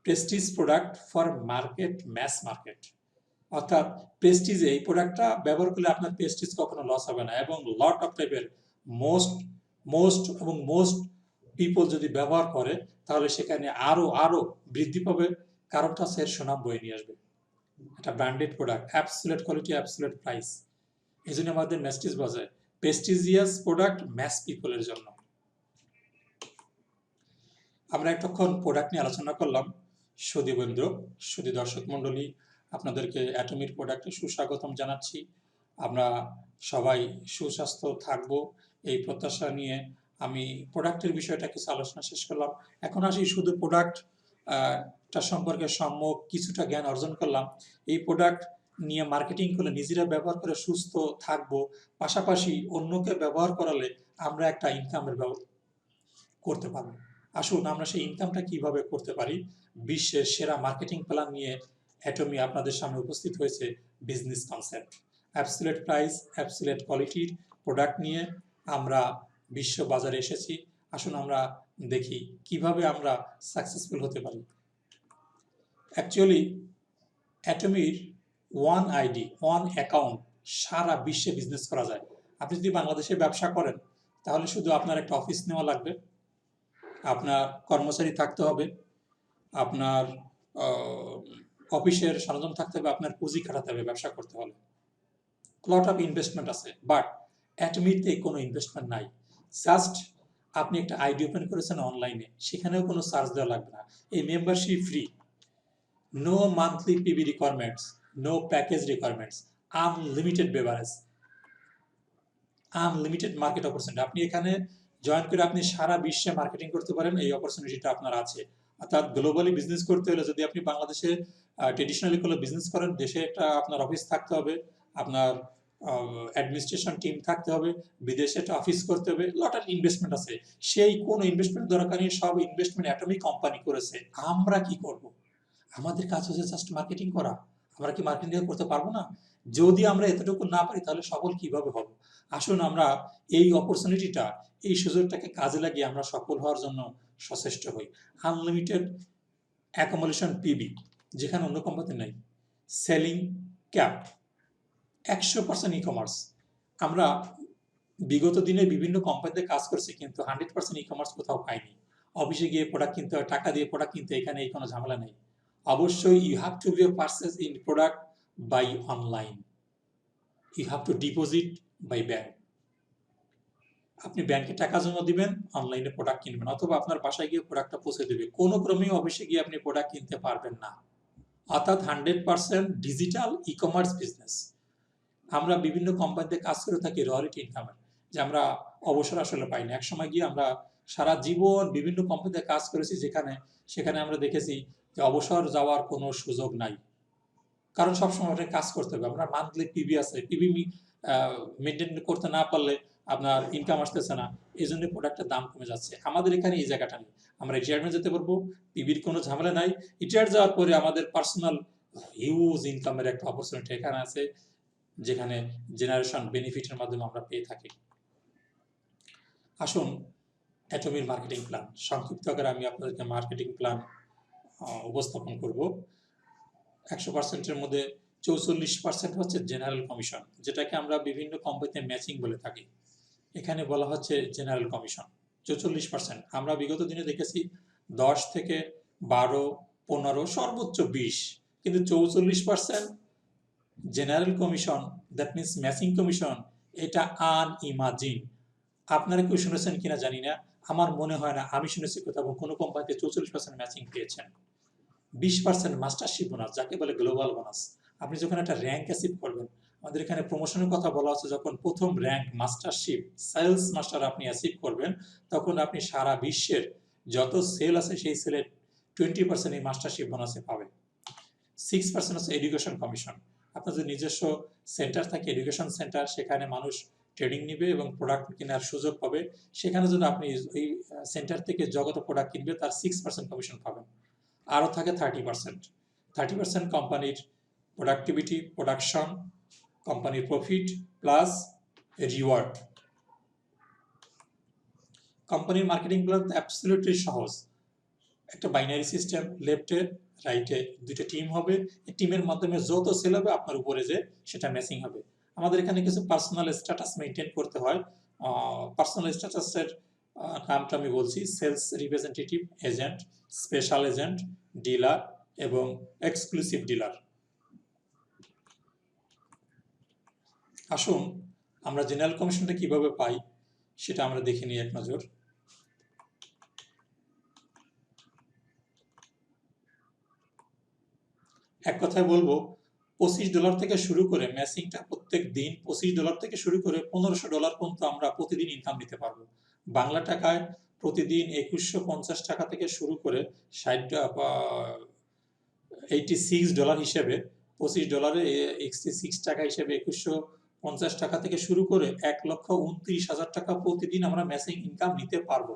prestige product for market, mass market. অর্থাৎ প্রেস্টিজে এই প্রোডাক্টটা ব্যবহার করলে আপনার প্রেস্টিজ কখনো লস হবে না, এবং লট অফ টাইপের মোস্ট পিপল যদি ব্যবহার করে তাহলে সেখানে আরো আরো বৃদ্ধি পাবে, কারণটা এর সুনাম বয়ে নিয়ে আসবে। এটা branded product, absolute quality, absolute price. এই জন্য আমাদের ম্যাস্টিজ বাজায় প্রেস্টিজিয়াস প্রোডাক্ট ম্যাস পিপলের জন্য। আমরা এতক্ষণ প্রোডাক্ট নিয়ে আলোচনা করলাম। সুধী দর্শক মণ্ডলী, আপনাদেরকে অ্যাটমির প্রোডাক্টে সুস্বাগতম জানাচ্ছি। আমরা সবাই সুস্বাস্থ্য থাকব এই প্রত্যাশা নিয়ে আমি প্রোডাক্টের বিষয়টা কিছু আলোচনা শেষ করলাম। এখন আসি শুধু প্রোডাক্টটা সম্পর্কে সম্যক কিছুটা জ্ঞান অর্জন করলাম। এই প্রোডাক্ট নিয়ে মার্কেটিং করলে নিজেরা ব্যবহার করে সুস্থ থাকবো, পাশাপাশি অন্যকে ব্যবহার করালে আমরা একটা ইনকামের করতে পারবো। আসুন আমরা সেই ইনকামটা কিভাবে করতে পারি। বিশ্বের সেরা মার্কেটিং প্ল্যান নিয়ে অ্যাটমি আপনাদের সামনে উপস্থিত হয়েছে। Business concept, absolute price, absolute কোয়ালিটির প্রোডাক্ট নিয়ে আমরা বিশ্ব বাজারে এসেছি। আসুন আমরা দেখি কিভাবে আমরা সাকসেসফুল হতে পারি। অ্যাকচুয়ালি অ্যাটমির ওয়ান আইডি, ওয়ান অ্যাকাউন্ট সারা বিশ্বে বিজনেস করা যায়। আপনি যদি বাংলাদেশে ব্যবসা করেন তাহলে শুধু আপনার একটা অফিস নেওয়া লাগবে, আপনার কর্মচারী থাকতে হবে, আপনার অফিসের সরঞ্জাম থাকতে হবে, আপনার পুঁজি খাটাতে হবে ব্যবসা করতে হলে। লট অফ ইনভেস্টমেন্ট আছে, বাট অ্যাটমিতে কোনো ইনভেস্টমেন্ট নাই। জাস্ট আপনি একটা আইডি ওপেন করেছেন অনলাইনে, সেখানেও কোনো চার্জ দেওয়া লাগবে না। এই membership free, no monthly PB requirements, no package requirements, unlimited beverage, unlimited market opportunity. আপনি এখানে জয়েন করে আপনি সারা বিশ্বে মার্কেটিং করতে পারেন, এই অপরচুনিটিটা আপনার আছে। অর্থাৎ গ্লোবালি বিজনেস করতে হলে যদি আপনি বাংলাদেশে ট্রেডিশনালি কোনো বিজনেস করেন, দেশে একটা আপনার অফিস থাকতে হবে, আপনার অ্যাডমিনিস্ট্রেশন টিম থাকতে হবে, বিদেশে একটা অফিস করতে হবে, লট অফ ইনভেস্টমেন্ট আছে। সেই কোনো ইনভেস্টমেন্ট দরকার নেই, সব ইনভেস্টমেন্ট অ্যাটমিক কোম্পানি করেছে। আমরা কি করব? আমাদের কাজ হচ্ছে জাস্ট মার্কেটিং করা। আমরা কি মার্কেটিং করতে পারবো না? যদি আমরা এতটুকু না পারি তাহলে সফল কিভাবে হব? আসুন আমরা এই অপরচুনিটিটা, এই সুযোগটাকে কাজে লাগিয়ে আমরা সফল হওয়ার জন্য সচেষ্ট হই। আনলিমিটেড অ্যাকোমোডেশন পিবি, যেখানে অন্য কোম্পানিতে নেই। Selling cap, 100% e commerce. আমরা বিগত দিনে বিভিন্ন কোম্পানিতে কাজ করছি, কিন্তু 100% ই কমার্স কোথাও পাইনি। অফিসে গিয়ে প্রোডাক্ট কিনতে হয়, টাকা দিয়ে প্রোডাক্ট কিনতে, এখানে এই কোনো ঝামেলা নেই। অবশ্যই you have to be purchase in product by online, you have to deposit by bank. আপনি ব্যাংকে টাকা জমা দিবেন, অনলাইনে প্রোডাক্ট কিনবেন, অথবা আপনার বাসায় গিয়ে প্রোডাক্টটা পৌঁছে দেবে। কোনো ক্রমেই অফিসে গিয়ে আপনি প্রোডাক্ট কিনতে পারবেন না। অর্থাৎ 100% ডিজিটাল ই কমার্স বিজনেস। আমরা বিভিন্ন কোম্পানিতে কাজ করে থাকি রয়্যালটি ইনকামের, যে আমরা অবসর আসলে পাই না। একসময় গিয়ে আমরা সারা জীবন বিভিন্ন কোম্পানিতে কাজ করেছি, সেখানে আমরা দেখেছি যে অবসর যাওয়ার কোনো সুযোগ নাই, কারণ সবসময় ওটা কাজ করতে হবে। আমরা মান্থলি পিবি আছে, পিবি মেনটেন করতে না পারলে আপনার ইনকাম আসতেছে না, এই জন্য প্রোডাক্টের দাম কমে যাচ্ছে। আমাদের এখানে এই জায়গাটা নেই, আমরা রিটায়ারমেন্ট যেতে পারবো, পিবির কোনো ঝামেলা নাই। রিটায়ার যাওয়ার পরে আমাদের পার্সোনাল হিউজ ইনকামের একটা অপরচুনিটি এখানে আছে, যেখানে জেনারেশন বেনিফিটের মাধ্যমে আমরা পেয়ে থাকি। আসুন অ্যাটমির মার্কেটিং প্ল্যান সংক্ষিপ্ত আকারে আমি আপনাদেরকে মার্কেটিং প্ল্যান উপস্থাপন করব। 100%-এর মধ্যে 44% হচ্ছে জেনারেল কমিশন, যেটাকে আমরা বিভিন্ন কোম্পানিতে ম্যাচিং বলে থাকি। এখানে বলা হচ্ছে জেনারেল কমিশন 44%। আমরা বিগত দিনে দেখেছি 10 থেকে 12, 15, সর্বোচ্চ 20, কিন্তু 44% general commission, that means matching commission, এটা আনইমাজিন। আপনারা কেউ শুনেছেন কিনা জানি না, আমার মনে হয় না আমি শুনেছি কোথাও কোনো কোম্পানিতে 44% ম্যাচিং পেয়েছেন। 20% মাস্টারশিপ বোনাস, যাকে বলে গ্লোবাল বোনাস। আপনি যখন একটা র্যাঙ্ক অ্যাচিভ করবেন, আমাদের এখানে প্রমোশনের কথা বলা হচ্ছে, যখন প্রথম র্যাঙ্ক মাস্টারশিপ সেলস মাস্টার আপনি অ্যাচিভ করবেন, তখন আপনি সারা বিশ্বের যত সেল আছে সেই সেলের 20% এই মাস্টারশিপ বোনাসে পাবেন। 6% হচ্ছে এডুকেশন কমিশন। আপনার যদি নিজস্ব সেন্টার থাকে, এডুকেশন সেন্টার, সেখানে মানুষ ট্রেনিং নিবে এবং প্রোডাক্ট কেনার সুযোগ পাবে। সেখানে যদি আপনি এই সেন্টার থেকে যত প্রোডাক্ট কিনবে তার 6% কমিশন পাবেন। আরও থাকে 30%। 30% কোম্পানির প্রোডাক্টিভিটি, প্রোডাকশন, কোম্পানির প্রফিট প্লাস রিওয়ার্ড। কোম্পানির মার্কেটিং প্ল্যান অ্যাবসলিউটলি সহজ। একটা বাইনারি সিস্টেম, লেফটে রাইটে দুইটা টিম হবে। এই টিমের মাধ্যমে যত সেল হবে আপনার উপরে যে সেটা ম্যাচিং হবে। আমাদের এখানে কিছু পার্সোনাল স্ট্যাটাস মেনটেন করতে হয়। পার্সোনাল স্ট্যাটাসের নামটা আমি বলছি: sales representative, agent, special agent, dealer এবং এক্সক্লুসিভ ডিলার। আসুন আমরা জেনারেল কমিশনটা কিভাবে পাই সেটা আমরা দেখে নিই এক নজর। এক কথায় বলবো, $25 থেকে শুরু করে ম্যাচিংটা প্রত্যেক দিন $25 থেকে শুরু করে $1500 পর্যন্ত আমরা প্রতিদিন ইনকাম নিতে পারবো। বাংলা টাকায় প্রতিদিন $2150 থেকে শুরু করে $86 হিসেবে, $25 $86 হিসেবে $2150 থেকে শুরু করে $1,29,000 প্রতিদিন আমরা ম্যাচিং ইনকাম নিতে পারবো।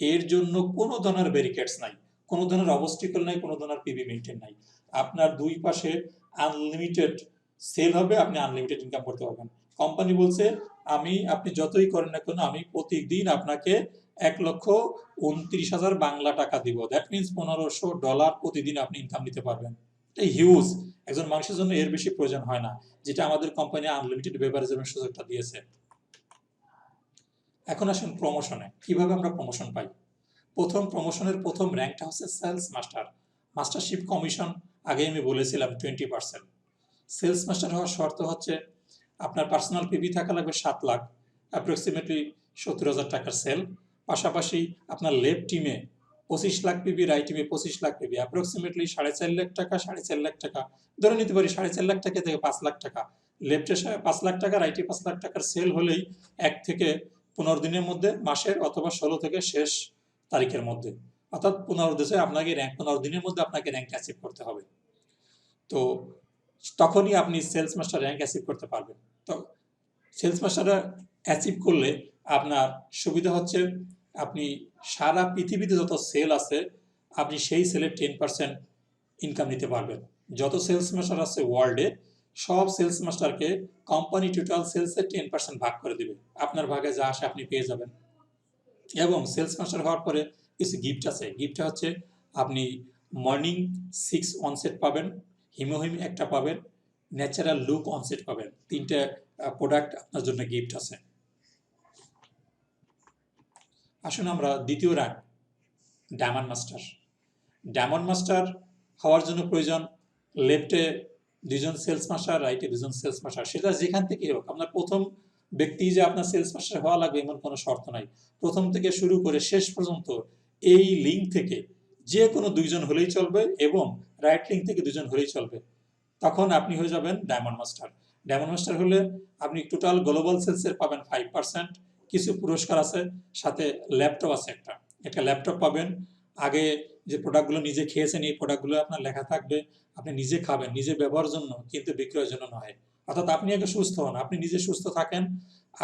এর জন্য কোনো ধরনের ব্যারিকেডস নাই, কোনো ধরনের অবস্টিকল নাই, কোনো ধরনের পিবি মেনটেন নাই। আপনার দুই পাশে আনলিমিটেড সেল হবে, আপনি আনলিমিটেড ইনকাম করতে পারবেন। কোম্পানি বলছে আপনি যতই করেন না কেন, আমি প্রতিদিন আপনাকে $1,29,000 বাংলা টাকা দিব। দ্যাট মিনস $1,500 প্রতিদিন আপনি ইনকাম নিতে পারবেন। এটা হিউজ। একজন মানুষের জন্য এর বেশি প্রয়োজন হয় না, যেটা আমাদের কোম্পানি আনলিমিটেড বেভারেজের সুযোগটা দিয়েছে। এখন আসুন প্রমোশনে, কিভাবে আমরা প্রমোশন পাই। প্রমোশনের প্রথম র্যাঙ্কটা হচ্ছে সেলস মাস্টার। মাস্টারশিপ কমিশন আগে আমি বলেছিলাম 20%। সেলস মাস্টার হওয়ার শর্ত হচ্ছে আপনার পার্সোনাল পিবি থাকা লাগবে 7 লাখ, অ্যাপ্রক্সিমেটলি 70,000 টাকার সেল। পাশাপাশি আপনার লেফট টিমে 25 লাখ পিবি, রাইট টিমে 25 লাখ পিবি, অ্যাপ্রক্সিমেটলি 4.5 লাখ টাকা, 4.5 লাখ টাকা ধরে নিতে পারি, 4.5 লাখ টাকা থেকে 5 লাখ টাকা। লেফটে 5 লাখ টাকা, রাইটে 5 লাখ টাকার সেল হলেই 1 থেকে 15 দিনের মধ্যে, মাসের, অথবা 16 থেকে শেষ তারিখের মধ্যে, অর্থাৎ 15 দেশে আপনাকে 15 দিনের মধ্যে আপনাকে র্যাঙ্ক অ্যাচিভ করতে হবে। তো তখনই আপনি সেলস মাস্টার র্যাঙ্ক অ্যাচিভ করতে পারবেন। তো সেলস মাস্টার অ্যাচিভ করলে আপনার সুবিধা হচ্ছে, আপনি সারা পৃথিবীতে যত সেল আছে আপনি সেই সেলের 10% ইনকাম নিতে পারবেন। যত সেলস মাস্টার আছে ওয়ার্ল্ডে, সব সেলস মাস্টারকে কোম্পানি টোটাল সেলসের 10% ভাগ করে দিবে। আপনার ভাগে যা আসে আপনি পেয়ে যাবেন। এবং সেলস মাস্টার হওয়ার পরে কিছু গিফট আছে। গিফটটা হচ্ছে আপনি মর্নিং 6 অনসেট পাবেন, হিমোহিম একটা পাবেন, ন্যাচারাল লুক অনসেট পাবেন। 3টে প্রোডাক্ট আপনার জন্য গিফট আছে। আসুন আমরা দ্বিতীয় rank, diamond master. Diamond master হওয়ার জন্য প্রয়োজন লেফটে 2জন সেলস মাস্টার, রাইটে 2জন সেলস মাস্টার। সেটা যেখান থেকে হোক, আপনার প্রথম ব্যক্তি যে আপনার সেলস মাস্টার হওয়া লাগবে এমন কোনো শর্ত নাই। প্রথম থেকে শুরু করে শেষ পর্যন্ত এই লিঙ্ক থেকে যে কোনো 2জন হলেই চলবে, এবং রাইট লিঙ্ক থেকে 2জন হলেই চলবে। তখন আপনি হয়ে যাবেন ডায়মন্ড মাস্টার। ডায়মন্ড মাস্টার হলে আপনি টোটাল গ্লোবাল সেলসের পাবেন 5%, কিছু পুরস্কার আছে, সাথে ল্যাপটপ আছে, একটা ল্যাপটপ পাবেন। আগে যে প্রোডাক্টগুলো নিজে খেয়েছেন এই প্রোডাক্টগুলো আপনার লেখা থাকবে, আপনি নিজে খাবেন, নিজে ব্যবহারের জন্য, কিন্তু বিক্রয়ের জন্য নয়। অর্থাৎ আপনি আগে সুস্থ হন, আপনি নিজে সুস্থ থাকেন।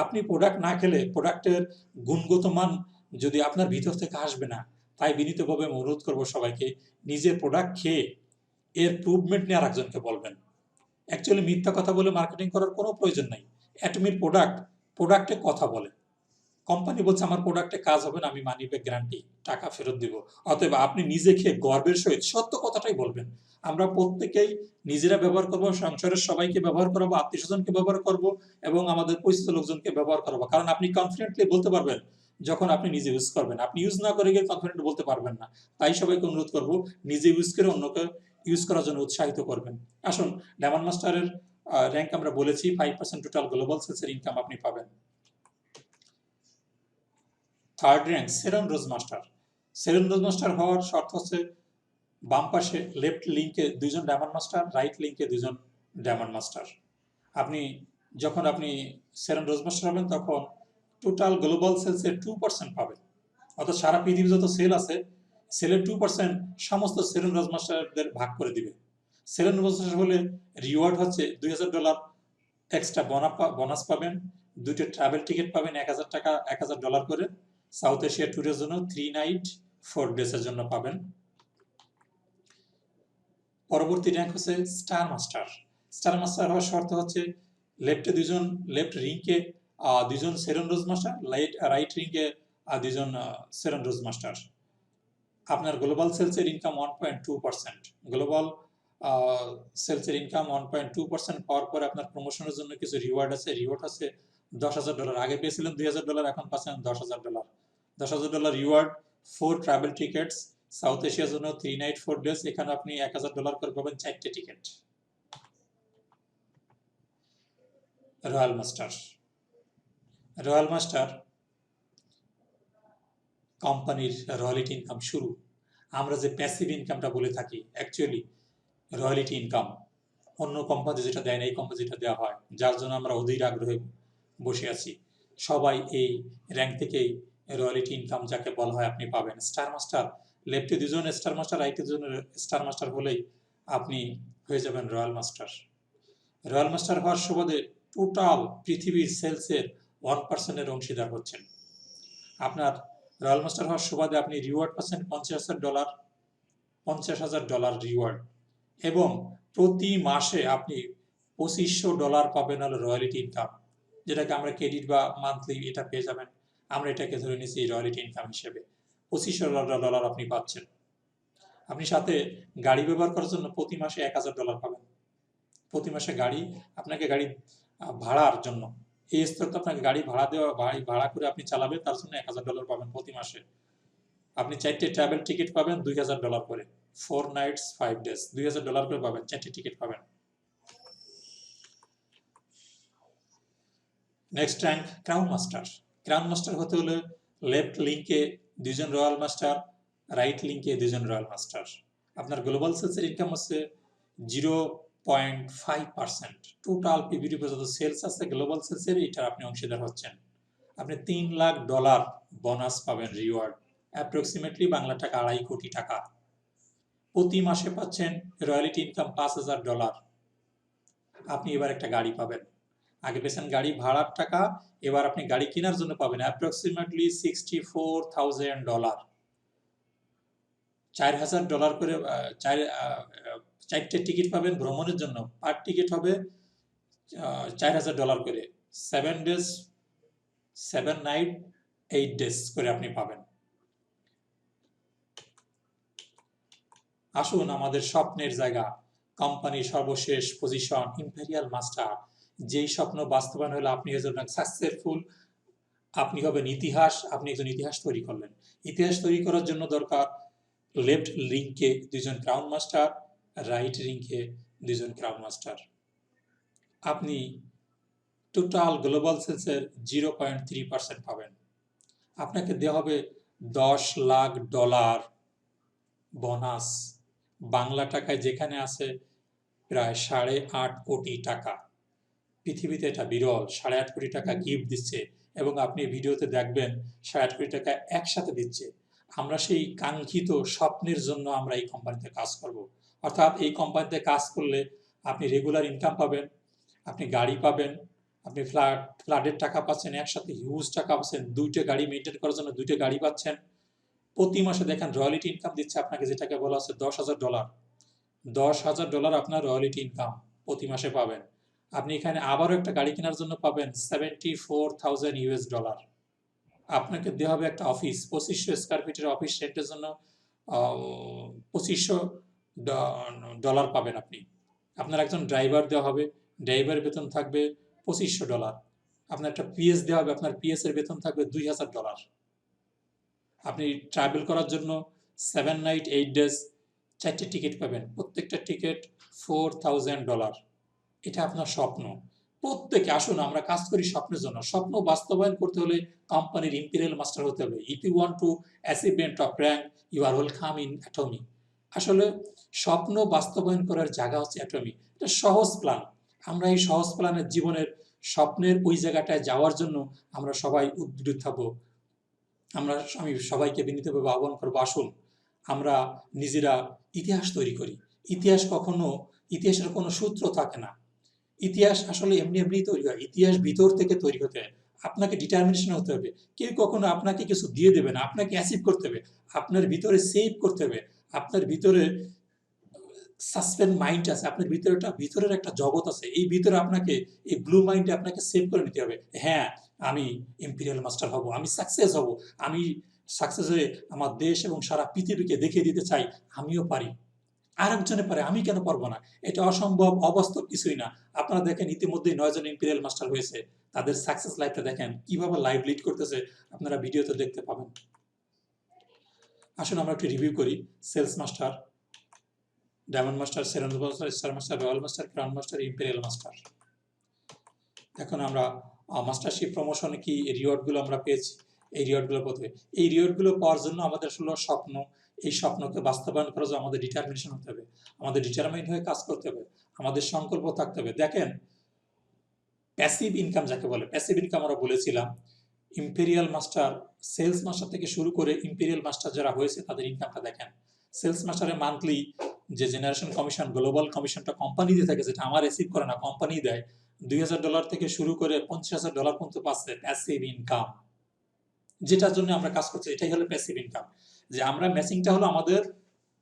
আপনি প্রোডাক্ট না খেলে প্রোডাক্টের গুণগত মান যদি আপনার ভিতর থেকে আসবে না। তাই বিনীতভাবে আমি অনুরোধ করবো সবাইকে, নিজে প্রোডাক্ট খেয়ে এর প্রুভমেন্ট নিয়ে আরেকজনকে বলবেন। অ্যাকচুয়ালি মিথ্যা কথা বলে মার্কেটিং করার কোনো প্রয়োজন নাই। অ্যাটমির প্রোডাক্টে কথা বলে। কোম্পানি বলছে আমার প্রোডাক্টে কাজ হবে না, আমি মানি ব্যাক গ্যারান্টি, টাকা ফেরত দিব। অতএব আপনি নিজে খেয়ে গর্বের সহিত সত্য কথাটাই বলবেন। আমরা প্রত্যেকেই নিজেরা ব্যবহার করব, সংসারের সবাইকে ব্যবহার করবো, আত্মীয়স্বজনকে ব্যবহার করব, এবং আমাদের পরিচিত লোকজনকে ব্যবহার করবো। কারণ আপনি কনফিডেন্টলি বলতে পারবেন যখন আপনি নিজে ইউজ করবেন। আপনি ইউজ না করে গিয়ে কনফিডেন্ট বলতে পারবেন না। তাই সবাইকে অনুরোধ করব, নিজে ইউজ করে অন্যকে ইউজ করার জন্য উৎসাহিত করবেন। আসুন, ডায়মন্ড মাস্টারের র্যাঙ্ক আমরা বলেছি 5% টোটাল গ্লোবাল সেলসের ইনকাম আপনি পাবেন। থার্ড র্যাঙ্ক সেরেন রোজ মাস্টার। সেরেন রোজ মাস্টার হওয়ার শর্ত হচ্ছে বাম পাশে লেফট লিঙ্কে 2জন ডায়মন্ড মাস্টার, রাইট লিঙ্কে 2জন ডায়মন্ড মাস্টার। আপনি যখন আপনি সেরেন রোজ মাস্টার হবেন তখন টোটাল গ্লোবাল সেলসের 2% পাবেন। অর্থাৎ সারা পৃথিবী যত সেল আছে সেলের 2% সমস্ত সেরেন রোজ মাস্টারদের ভাগ করে দিবে। সেরেন রোজ মাস্টার হলে রিওয়ার্ড হচ্ছে $2000 এক্সট্রা বোনাস পাবেন, 2টো ট্রাভেল টিকিট পাবেন $1000 $1000 করে, সাউথ এশিয়া ট্যুরের জন্য 3 নাইট 4 ডেজের জন্য পাবেন। পরবর্তী র্যাঙ্ক হচ্ছে স্টার মাস্টার। স্টার মাস্টার হওয়ার শর্ত হচ্ছে লেফট রিংকে 2জন সেরেন রোজ মাস্টার, রাইট রিংকে 2জন সেরেন রোজ মাস্টার। আপনার গ্লোবাল সেলসের ইনকাম 1.2%। গ্লোবাল সেলসের ইনকাম 1.2% পাওয়ার পরে আপনার প্রমোশনের জন্য কিছু রিওয়ার্ড আছে। রিওয়ার্ড আছে $10,000। আগে পেয়েছিলেন $2000, এখন পাচ্ছেন $10,000। $10,000 রিওয়ার্ড, 4 ট্রাভেল টিকিটস, সাউথ এশিয়ার জন্য 3 নাইট 4 ডেজ। এখানে আপনি $1000 করে পাবেন 4টে টিকিট। Royal master. রয়্যাল মাস্টার কোম্পানির রয়্যালিটি ইনকাম শুরু। আমরা যে প্যাসিভ ইনকামটা বলে থাকি, অ্যাকচুয়ালি রয়্যালিটি ইনকাম অন্য কোম্পানি যেটা দেয় না, এই কোম্পানি যেটা দেওয়া হয়, যার জন্য আমরা অধীর আগ্রহে বসে আছি। সবাই এই র্যাঙ্ক থেকেই রয়্যালিটি ইনকাম যাকে বলা হয় আপনি পাবেন। স্টার মাস্টার, লেফটে 2জন স্টার মাস্টার, রাইটে 2জন স্টার মাস্টার হলেই আপনি হয়ে যাবেন রয়্যাল মাস্টার। রয়্যাল মাস্টার হওয়ার সুবাদে টোটাল পৃথিবীর সেলসের 1%-এর অংশীদার হচ্ছেন। আপনার রয়্যাল মাস্টার হওয়ার সুবাদে আপনি রিওয়ার্ড পাচ্ছেন $50,000 রিওয়ার্ড, এবং প্রতি মাসে আপনি $2,500 পাবেন হলো রয়্যালিটি ইনকাম, যেটাকে আমরা ক্রেডিট বা মান্থলি এটা পেয়ে যাবেন। আমরা এটাকে ধরে নিয়েছি রয়্যালিটি ইনকাম হিসেবে। $2,500 আপনি পাচ্ছেন। আপনি সাথে গাড়ি ব্যবহার করার জন্য প্রতি মাসে $1,000 পাবেন। প্রতি মাসে আপনাকে গাড়ি ভাড়ার জন্য, এই স্তরে আপনাকে গাড়ি ভাড়া করে আপনি চালাবেন, তার জন্য $1,000 পাবেন প্রতি মাসে। আপনি 4টে ট্রাভেল টিকিট পাবেন $2,000 করে, 4 নাইটস 5 ডেজ, $2,000 করে পাবেন, 4টে টিকিট পাবেন। Next rank crown master. Crown master হতে হলে লেফট লিঙ্কে 2জন রয়্যাল মাস্টার, রাইট লিঙ্কে 2জন রয়্যাল মাস্টার। আপনার গ্লোবাল সেলসের ইনকাম হচ্ছে 0.5%। টোটাল পিভিডি পর্যন্ত সেলস আছে গ্লোবাল সেলসের, এটা আপনি অংশীদার হচ্ছেন। আপনি $3 লাখ বোনাস পাবেন রিওয়ার্ড, অ্যাপ্রক্সিমেটলি বাংলা টাকা $2.5 কোটি। প্রতি মাসে পাচ্ছেন রয়্যালিটি ইনকাম $5,000। আপনি এবার একটা গাড়ি পাবেন। আগে পেয়েছেন গাড়ি ভাড়ার টাকা, এবার আপনি গাড়ি কেনার জন্য পাবেন অ্যাপ্রক্সিমেটলি $64,000। $4,000 করে 4টে টিকিট পাবেন ভ্রমণের জন্য। পার টিকিট হবে $4,000 করে, 7 ডেজ 7 নাইট 8 ডেজ করে আপনি পাবেন। আসুন আমাদের স্বপ্নের জায়গা, কোম্পানির সর্বশেষ পজিশন, ইম্পেরিয়াল মাস্টার। যেই স্বপ্ন বাস্তবায়ন হলে আপনি হয়ে যাবেন সাকসেসফুল, আপনি হবেন ইতিহাস। আপনি একজন ইতিহাস তৈরি করলেন। ইতিহাস তৈরি করার জন্য দরকার লেফট লিঙ্কে 2জন ক্রাউন মাস্টার, রাইট লিঙ্কে 2জন ক্রাউন মাস্টার। আপনি টোটাল গ্লোবাল সেলসের 0.3% পাবেন। আপনাকে দেওয়া হবে $10 লাখ বোনাস, বাংলা টাকায় যেখানে আছে প্রায় $8.5 কোটি। পৃথিবীতে এটা বিরল, $8.5 কোটি গিফট দিচ্ছে, এবং আপনি ভিডিওতে দেখবেন $8.5 কোটি একসাথে দিচ্ছে। আমরা সেই কাঙ্ক্ষিত স্বপ্নের জন্য আমরা এই কোম্পানিতে কাজ করব। অর্থাৎ এই কোম্পানিতে কাজ করলে আপনি রেগুলার ইনকাম পাবেন, আপনি গাড়ি পাবেন, আপনি ফ্ল্যাটের টাকা পাচ্ছেন, একসাথে হিউজ টাকা পাচ্ছেন, 2টে গাড়ি মেনটেন করার জন্য 2টে গাড়ি পাচ্ছেন। প্রতি মাসে দেখেন রয়্যালিটি ইনকাম দিচ্ছে আপনাকে, যেটাকে বলা হচ্ছে $10,000। $10,000 আপনার রয়্যালিটি ইনকাম প্রতি মাসে পাবেন। আপনি এখানে আবারও একটা গাড়ি কেনার জন্য পাবেন $74,000। আপনাকে দেওয়া হবে একটা অফিস, 2500 স্কোয়ার ফিটের অফিস রেন্টের জন্য $2,500 পাবেন আপনি। আপনার একজন ড্রাইভার দেওয়া হবে, ড্রাইভারের বেতন থাকবে $2,500। আপনার একটা পিএস দেওয়া হবে, আপনার পিএস এর বেতন থাকবে $2,000। আপনি ট্রাভেল করার জন্য 7 নাইট 8 ডেজ 4টে টিকিট পাবেন, প্রত্যেকটা টিকিট $4,000। এটা আপনার স্বপ্ন। প্রত্যেকে আসুন আমরা কাজ করি স্বপ্নের জন্য। স্বপ্ন বাস্তবায়ন করতে হলে কোম্পানির ইম্পেরিয়াল মাস্টার হতে হবে। If you want to achievement of rank, you are welcome in Atomy. আসলে স্বপ্ন বাস্তবায়ন করার জায়গা হচ্ছে অ্যাটমি। এটা সহজ প্ল্যান। আমরা এই সহজ প্ল্যানের জীবনের স্বপ্নের ওই জায়গাটায় যাওয়ার জন্য আমরা সবাই উদ্যুত থাকবো। আমি সবাইকে বিনীতভাবে আহ্বান করবো, আসুন আমরা নিজেরা ইতিহাস তৈরি করি। ইতিহাসের কোনো সূত্র থাকে না। ইতিহাস আসলে এমনি এমনি তৈরি হয়। ইতিহাস ভিতর থেকে তৈরি হতে হয়। আপনাকে ডিটারমিনেশন হতে হবে। কেউ কখনো আপনাকে কিছু দিয়ে দেবে না, আপনাকে অ্যাচিভ করতে হবে। আপনার ভিতরে সেভ করতে হবে। আপনার ভিতরে সাসপেন্ড মাইন্ড আছে, আপনার ভিতরের একটা জগৎ আছে। এই ভিতরে আপনাকে, এই ব্লু মাইন্ডে আপনাকে সেভ করে নিতে হবে। হ্যাঁ, আমি ইম্পিরিয়াল মাস্টার হব, আমি সাকসেস হব, আমি সাকসেস হয়ে আমার দেশ এবং সারা পৃথিবীকে দেখিয়ে দিতে চাই আমিও পারি। আরেকজনে পারে, আমি কেন পারবো না? এটা অসম্ভব, অবাস্তব কিছুই না। আপনারা দেখেন ইতিমধ্যেই 9 জন ইম্পিরিয়াল মাস্টার হয়েছে। তাদের সাকসেস লাইফটা দেখেন, কিভাবে লাইভ লিড করতেছে, আপনারা ভিডিওতে দেখতে পাবেন। আসুন আমরা একটু রিভিউ করি। সেলস মাস্টার, ডায়মন্ড মাস্টার, সেরেন্দ্র master, star master, royal master, crown master, imperial master. এখন আমরা মাস্টারশিপ প্রমোশনে কি রিওয়ার্ডগুলো আমরা পেয়েছি, এই রিওয়ার্ডগুলো পেতে, এই রিওয়ার্ডগুলো পাওয়ার জন্য আমাদের আসলে স্বপ্ন, এই স্বপ্নকে বাস্তবায়ন করার জন্য আমাদের ডিটারমিনেশন হতে হবে, আমাদের ডিটারমাইন্ড হয়ে কাজ করতে হবে, আমাদের সংকল্প থাকতে হবে। দেখেন, প্যাসিভ ইনকাম যাকে বলে, প্যাসিভ ইনকাম আমরা বলেছিলাম ইম্পেরিয়াল মাস্টার, সেলস মাস্টার থেকে শুরু করে ইম্পেরিয়াল মাস্টার যারা হয়েছে তাদের ইনকামটা দেখেন। সেলস মাস্টারের মান্থলি যে জেনারেশন কমিশন, গ্লোবাল কমিশনটা কোম্পানি দিয়ে থাকে, যেটা আমার রিসিভ করে না, কোম্পানি দেয়। $2000 থেকে শুরু করে $50,000 পর্যন্ত পাচ্ছে প্যাসিভ ইনকাম, যেটার জন্য আমরা কাজ করছি। এটাই হলো প্যাসিভ ইনকাম। যে আমরা ম্যাচিংটা হলো আমাদের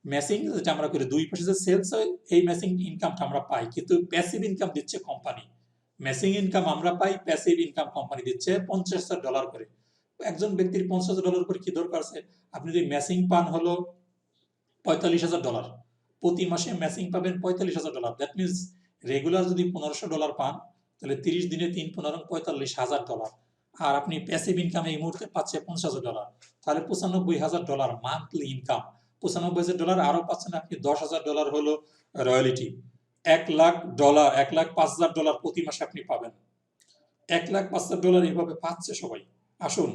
ম্যাচিং, যেটা আমরা করি, দুই পাশে যে সেলস হয়, এই ম্যাচিং ইনকামটা আমরা পাই, কিন্তু প্যাসিভ ইনকাম দিচ্ছে কোম্পানি। ম্যাচিং ইনকাম আমরা পাই, প্যাসিভ ইনকাম কোম্পানি দিচ্ছে $50,000 করে। একজন ব্যক্তির $50,000 করে কি দরকার আছে? আপনি যদি ম্যাচিং পান হলো $45,000, প্রতি মাসে ম্যাচিং পাবেন $45,000। দ্যাট মিনস রেগুলার যদি $1,500 পান, তাহলে 30 দিনে 3 15 $45,000। আর আপনি প্যাসিভ ইনকাম এই মুহূর্তে পাচ্ছে $50,000, তাহলে $95,000 মান্থলি ইনকাম। $95,000 আরো পাচ্ছেন আপনি $10,000 হলো রয়্যালিটি। $1,00,000, $1,05,000 প্রতি মাসে আপনি পাবেন। $1,05,000 এইভাবে পাচ্ছে সবাই। আসুন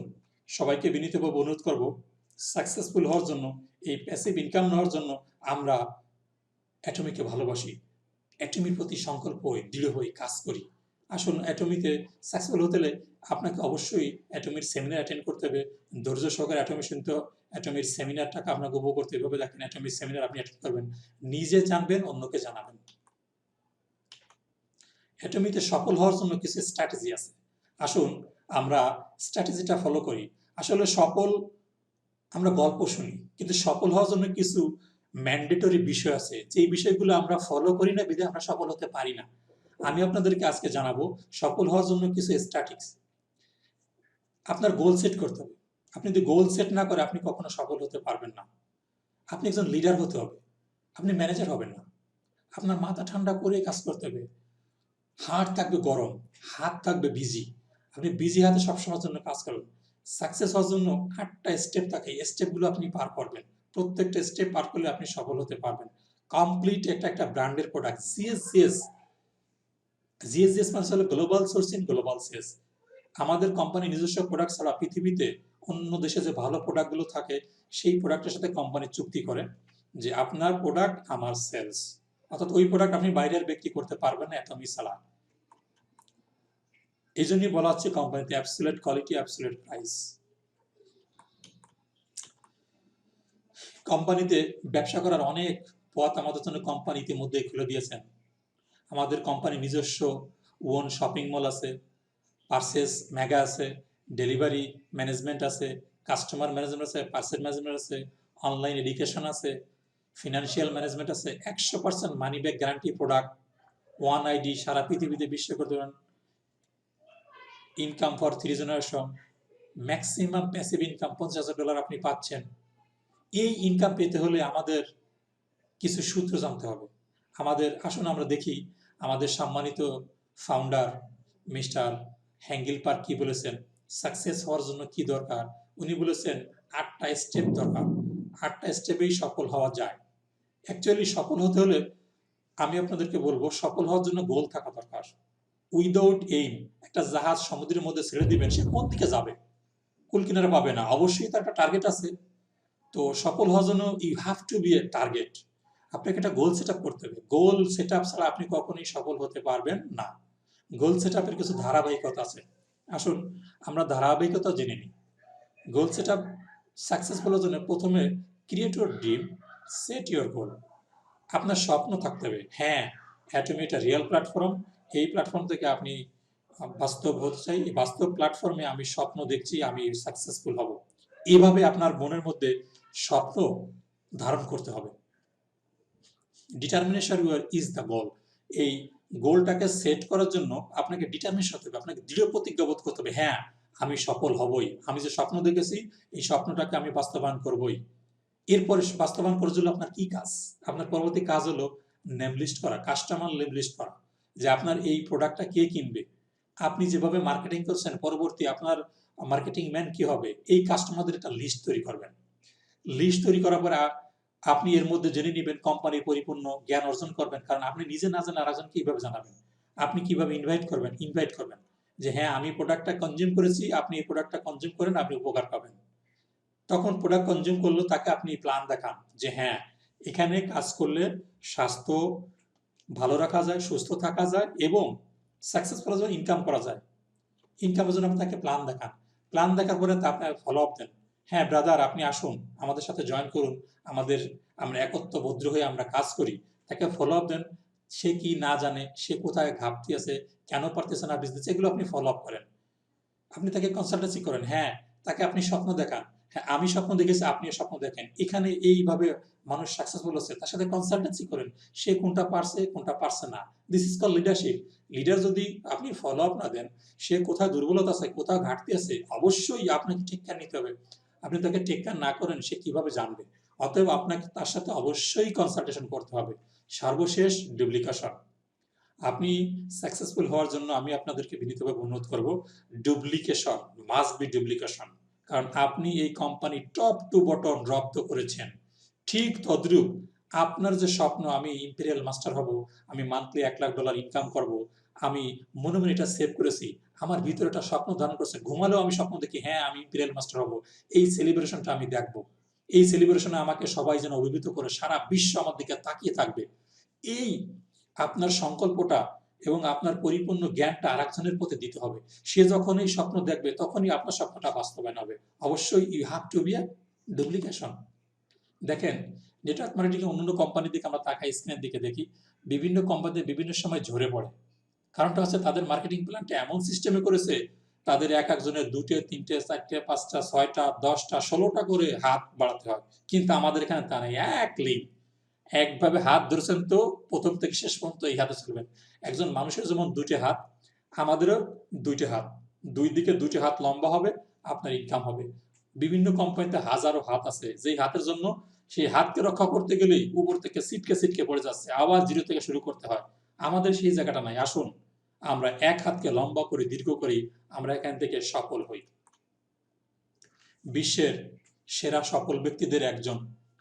সবাইকে বিনীতভাবে অনুরোধ করব, সাকসেসফুল হওয়ার জন্য, এই প্যাসিভ ইনকাম নেওয়ার জন্য আমরা অ্যাটমিকে ভালোবাসি, অ্যাটমির প্রতি সংকল্প হই, দৃঢ় হই, কাজ করি। আসুন অ্যাটমিতে সাকসেসফুল হতে হলে আপনাকে অবশ্যই অ্যাটমির সেমিনার অ্যাটেন্ড করতে হবে। ধৈর্য সহকারে অ্যাটমির সেমিনারটাকে আপনাকে উপভোগ করতে হবে। দেখেন, অ্যাটমির সেমিনার আপনি অ্যাটেন্ড করবেন, নিজে জানবেন, অন্যকে জানাবেন। অ্যাটমিতে সফল হওয়ার জন্য কিছু স্ট্র্যাটেজি আছে। আসুন আমরা স্ট্র্যাটেজিটা ফলো করি। আসলে আমরা গল্প শুনি, কিন্তু সফল হওয়ার জন্য কিছু ম্যান্ডেটরি বিষয় আছে, যে বিষয়গুলো আমরা ফলো করি না, বিধায় আমরা সফল হতে পারি না। আমি আপনাদেরকে আজকে জানাবো সফল হওয়ার জন্য কিছু স্ট্র্যাটেজি। আপনার গোল সেট করতে হবে। আপনি যদি গোল সেট না করে, আপনি কখনো সফল হতে পারবেন না। আপনি একজন লিডার হতে হবে, আপনি ম্যানেজার হবেন না। আপনার মাথা ঠান্ডা করে কাজ করতে হবে। হাত থাকবে গরম, হাত থাকবে বিজি। আপনি বিজি হাতে সবসময়ের জন্য কাজ করবেন। সাকসেস হওয়ার জন্য 8টা স্টেপ থাকে, এই স্টেপগুলো আপনি পার করবেন। প্রত্যেকটা স্টেপ পার করলে আপনি সফল হতে পারবেন। কমপ্লিট একটা ব্র্যান্ডের প্রোডাক্ট, জিএসজিএস মানে হলো গ্লোবাল সোর্সিং, গ্লোবাল সেলস। আমাদের কোম্পানি নিজস্ব প্রোডাক্ট ছাড়া পৃথিবীতে অন্য দেশে যে ভালো প্রোডাক্টগুলো থাকে, সেই প্রোডাক্টের সাথে কোম্পানি চুক্তি করে যে আপনার প্রোডাক্ট আমার সেলস, অর্থাৎ ওই প্রোডাক্ট আপনি বাইরের ব্যক্তি করতে পারবেন না অ্যাটমি ছাড়া। এই জন্যই বলা হচ্ছে কোম্পানিতে অ্যাবসলিউট কোয়ালিটি, অ্যাবসলিউট প্রাইস। কোম্পানিতে ব্যবসা করার অনেক পথ আমাদের জন্য কোম্পানি ইতিমধ্যে খুলে দিয়েছেন। আমাদের কোম্পানি নিজস্ব ওন শপিং মল আছে, পার্সেস মেগা আছে, ডেলিভারি ম্যানেজমেন্ট আছে, কাস্টমার ম্যানেজমেন্ট আছে, পার্সেল ম্যানেজমেন্ট আছে, অনলাইন এডুকেশন আছে, ফিনান্সিয়াল ম্যানেজমেন্ট আছে, 100% money back guarantee product, one ID, সারা পৃথিবীতে বিশ্ব করতে পারেন, income for 3 generation, maximum passive income $50,000 আপনি পাচ্ছেন। এই ইনকাম পেতে হলে আমাদের কিছু সূত্র জানতে হবে। আসুন আমরা দেখি আমাদের সম্মানিত ফাউন্ডার মিস্টার হ্যাঙ্গেল পার্ক কি বলেছেন, সাকসেস হওয়ার জন্য কি দরকার। উনি বলেছেন 8টা স্টেপ দরকার, 8টা স্টেপেই সফল হওয়া যায়। অ্যাকচুয়ালি সফল হতে হলে আমি আপনাদেরকে বলবো, সফল হওয়ার জন্য গোল থাকা দরকার। উইদাউট এইম একটা জাহাজ সমুদ্রের মধ্যে ছেড়ে দিবেন, সে কোন দিকে যাবে? কুল কিনারা পাবে না। অবশ্যই তার একটা টার্গেট আছে। তো সফল হওয়ার জন্য you have to be a target. আপনাকে একটা গোল সেট আপ করতে হবে। গোল সেট আপ ছাড়া আপনি কখনোই সফল হতে পারবেন না। গোল সেট আপের কিছু ধারাবাহিকতা আছে। আসুন আমরা ধারাবাহিকতা জেনে নিই। গোল সেট আপ সাকসেসফুল হওয়ার জন্য প্রথমে create your dream, set your goal. আপনার স্বপ্ন থাকতে হবে। হ্যাঁ, অ্যাটমি একটা রিয়েল প্ল্যাটফর্ম। এই প্ল্যাটফর্ম থেকে আপনি বাস্তব হতে চাই। এই বাস্তব প্ল্যাটফর্মে আমি স্বপ্ন দেখছি, আমি সাকসেসফুল হব। এভাবে আপনার মনের মধ্যে স্বপ্ন ধারণ করতে হবে। ডিটারমিনেশন ইজ দ্য গোল। এই গোলটাকে সেট করার জন্য আপনাকে ডিটারমিনেশন হতে হবে, আপনাকে দৃঢ় প্রতিজ্ঞাবোধ করতে হবে। হ্যাঁ, আমি সফল হবই, আমি যে স্বপ্ন দেখেছি এই স্বপ্নটাকে আমি বাস্তবায়ন করবই। এরপরে বাস্তবায়ন করার জন্য আপনার কি কাজ? আপনার পরবর্তী কাজ হলো নেম লিস্ট করা, কাস্টমার নেম লিস্ট করা, যে আপনার এই প্রোডাক্টটা কে কিনবে। আপনি যেভাবে মার্কেটিং করছেন, পরবর্তী আপনার মার্কেটিং ম্যান কি হবে, এই কাস্টমারদের একটা লিস্ট তৈরি করবেন। লিস্ট তৈরি করার পরে আপনি এর মধ্যে জেনে নেবেন, কোম্পানির পরিপূর্ণ জ্ঞান অর্জন করবেন। কারণ আপনি নিজে না জানেন আরেকজনকে কিভাবে জানাবেন? আপনি কিভাবে ইনভাইট করবেন যে হ্যাঁ আমি প্রোডাক্টটা কনজিউম করেছি, আপনি এই প্রোডাক্টটা কনজিউম করেন, আপনি উপকার পাবেন। তখন প্রোডাক্ট কনজিউম করলো তাকে আপনি প্ল্যান দেখান যে হ্যাঁ এখানে কাজ করলে স্বাস্থ্য ভালো রাখা যায়, সুস্থ থাকা যায় এবং সাকসেসফুল জন্য ইনকাম করা যায়। ইনকামের জন্য আপনি তাকে প্ল্যান দেখান। প্ল্যান দেখার পরে তা আপনার ফলো আপ দেন। হ্যাঁ ব্রাদার, আপনি আসুন আমাদের সাথে জয়েন করুন, আমরা একত্রবদ্ধ হয়ে আমরা কাজ করি। তাকে ফলো আপ দেন। সে কি না জানে, সে কোথায় ঘাটতি আছে, কেন পারতেছে না বিজনেস, এগুলো আপনি ফলো আপ করেন। আপনি তাকে কনসালটেন্সি করেন। হ্যাঁ, তাকে আপনি স্বপ্ন দেখান। হ্যাঁ, আমি স্বপ্ন দেখেছি, আপনিও স্বপ্ন দেখেন। এখানে এইভাবে মানুষ সাকসেসফুল হচ্ছে, তার সাথে কনসালটেন্সি করেন। সে কোনটা পারছে, কোনটা পারছে না। This is call leadership. Leader যদি আপনি ফলো আপ না দেন, সে কোথায় দুর্বলতা আছে, কোথাও ঘাটতি আছে, অবশ্যই আপনাকে টেক কেয়ার নিতে হবে। আপনি তাকে টেক কেয়ার না করেন, সে কিভাবে জানবে? অতএব আপনাকে তার সাথে অবশ্যই কনসালটেশন করতে হবে। সর্বশেষ ডুপ্লিকেশন। আপনি সাকসেসফুল হওয়ার জন্য আমি আপনাদেরকে বিনীতভাবে অনুরোধ করব, ডুপ্লিকেশন মাস্ট বি ডুপ্লিকেশন। কারণ আপনি এই কোম্পানি টপ টু বটম রপ্ত করেছেন। ঠিক তদ্রূপ আপনার যে স্বপ্ন আমি ইম্পেরিয়াল মাস্টার হব, আমি মান্থলি $1,00,000 ইনকাম করব, আমি মনে মনে এটা সেভ করেছি, আমার ভিতরে একটা স্বপ্ন ধারণ করছে, ঘুমালেও আমি স্বপ্ন দেখি হ্যাঁ আমি ইম্পেরিয়াল মাস্টার হব। এই সেলিব্রেশনটা আমি দেখব। এই সেলিব্রেশনে আমাকে সবাই যেন অভিভূত করে, সারা বিশ্ব আমার দিকে তাকিয়ে থাকবে। এই আপনার সংকল্পটা এবং আপনার পরিপূর্ণ জ্ঞানটা আরেকজনের প্রতি দিতে হবে। সে যখন এই স্বপ্ন দেখবে তখনই আপনার স্বপ্নটা বাস্তবায়ন হবে। অবশ্যই you have to be a duplication. দেখেন, নেটওয়ার্ক মার্কেটিং অন্যান্য কোম্পানির দিকে আমরা তাকাই, স্ক্রিনের দিকে দেখি, বিভিন্ন কোম্পানিতে বিভিন্ন সময় ঝরে পড়ে। কারণটা হচ্ছে তাদের মার্কেটিং প্ল্যানটা এমন সিস্টেমে করেছে, তাদের এক একজনের 2টে 3টে 4টে 5টা 6টা 10টা 16টা করে হাত বাড়াতে হয়। কিন্তু আমাদের এখানে তা নেই, এক লিঙ্ক, একভাবে হাত ধরেছেন তো প্রথম থেকে শেষ পর্যন্ত এই হাতে চলবেন। একজন মানুষের যেমন 2টে হাত, আমাদেরও 2টে হাত, দুই দিকে 2টে হাত লম্বা হবে, আপনার ইনকাম হবে। বিভিন্ন কোম্পানিতে হাজারো হাত আছে, যেই হাতের জন্য সেই হাতকে রক্ষা করতে গেলেই উপর থেকে ছিটকে ছিটকে পড়ে যাচ্ছে, আবার জিরো থেকে শুরু করতে হয়। আমাদের সেই জায়গাটা নাই। আসুন আমরা এক হাতকে লম্বা করে দীর্ঘ করি, আমরা এখান থেকে সফল হই। বিশ্বের সেরা সফল ব্যক্তিদের একজন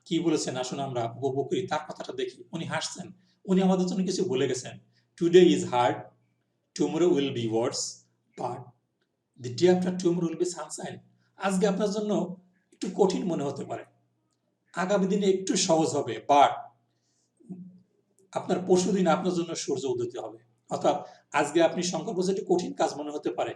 কি বলেছেন, আসুন আমরা উপভোগ করি, তার কথাটা দেখি। উনি হাসছেন, উনি আমাদের জন্য কিছু বলে গেছেন। Today is hard, tomorrow will be Wars, but the day after tomorrow will be Sunshine. আজকে আপনার জন্য একটু কঠিন মনে হতে পারে, আগামী দিনে একটু সহজ হবে, বাট আপনার পরশুদিন আপনার জন্য সূর্য উদিত হবে। অর্থাৎ আজকে আপনি সংকল্প একটু কঠিন কাজ মনে হতে পারে,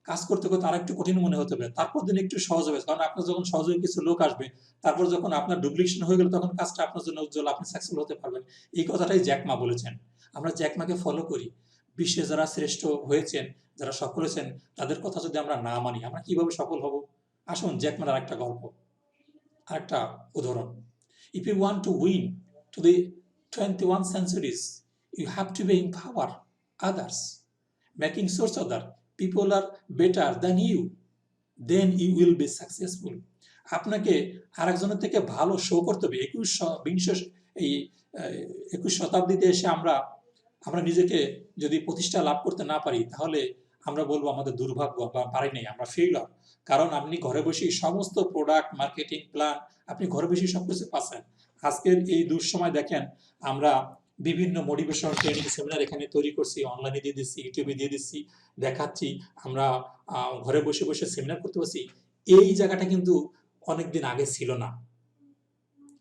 কাজ করতে করতে আর একটু কঠিন মনে হতে পারে, তারপর দিন একটু সহজ হবে। কারণ আপনার যখন সহযোগী কিছু লোক আসবে, তারপর যখন আপনার ডুপ্লিকেশন হয়ে গেল, তখন কাজটা আপনার জন্য উজ্জ্বল, আপনি সাকসেসফুল হতে পারবেন। এই কথাটাই জ্যাকমা বলেছেন। আমরা জ্যাকমাকে ফলো করি। বিশ্বে যারা শ্রেষ্ঠ হয়েছেন, যারা সফল হয়েছেন, তাদের কথা যদি আমরা না মানি, আমরা কিভাবে সফল হব? আসুন জ্যাকমার আরেকটা গল্প, আরেকটা উদাহরণ। If you want to win to the 21 centuries, you have to be empower others, making sure that people are better than you, then you will be successful. আপনাকে আরেকজনের থেকে ভালো শো করতে হবে। এই 21 শতাব্দীতে এসে আমরা নিজেকে যদি প্রতিষ্ঠা লাভ করতে না পারি, তাহলে আমরা বলবো আমাদের দুর্ভাগ্য বা পারি নাই, আমরা ফেইলার। কারণ আপনি ঘরে বসেই সমস্ত প্রোডাক্ট মার্কেটিং প্ল্যান, আপনি ঘরে বসেই সবকিছু পাচ্ছেন। আজকের এই দুঃসময় দেখেন, আমরা বিভিন্ন মোটিভেশনাল ট্রেনিং সেমিনার এখানে তৈরি করছি, অনলাইনে দিয়ে দিচ্ছি, ইউটিউবে দিয়ে দিচ্ছি, দেখাচ্ছি। আমরা ঘরে বসে বসে সেমিনার করতে পারছি। এই জায়গাটা কিন্তু অনেকদিন আগে ছিল না।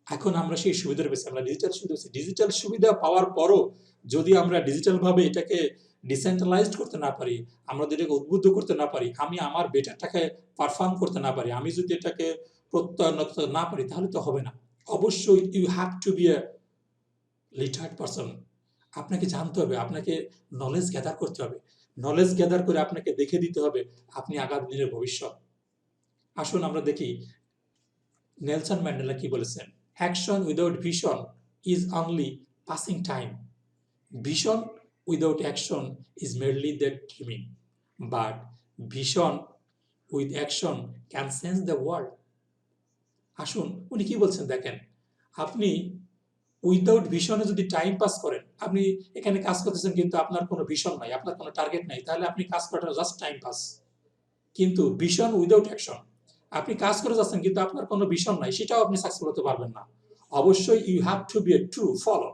এখন আমরা সেই সুবিধাটা পেয়েছি, আমরা ডিজিটাল সুবিধা পেয়েছি। ডিজিটাল সুবিধা পাওয়ার পরও যদি আমরা ডিজিটালভাবে এটাকে ডিসেন্ট্রালাইজড করতে না পারি, আমরা যদি এটাকে উদ্বুদ্ধ করতে না পারি, আমি আমার বেটারটাকে পারফর্ম করতে না পারি, আমি যদি এটাকে প্রত্যয়ন করতে না পারি, তাহলে তো হবে না। অবশ্যই you have to be a literate person. আপনাকে জানতে হবে, আপনাকে নলেজ গ্যাদার করতে হবে, নলেজ গ্যাদার করে আপনাকে দেখে দিতে হবে আপনি আগামী দিনের ভবিষ্যৎ। আসুন আমরা দেখি নেলসন ম্যান্ডেলা কি বলেছেন। Action without vision is only passing time, vision without action is merely that dreaming, but vision with action can change the world. আসুন উনি কি বলছেন দেখেন, আপনি উইদাউট ভিশনে যদি টাইম পাস করেন, আপনি এখানে কাজ করতেছেন কিন্তু আপনার কোনো ভিশন নাই, আপনার কোনো টার্গেট নাই, তাহলে আপনি কাজ করাটা জাস্ট টাইম পাস। কিন্তু ভিশন উইদাউট অ্যাকশন, আপনি কাজ করে যাচ্ছেন কিন্তু আপনার কোনো ভিশন নাই, সেটাও আপনি সাকসেসফুল হতে পারবেন না। অবশ্যই you have to be a true follow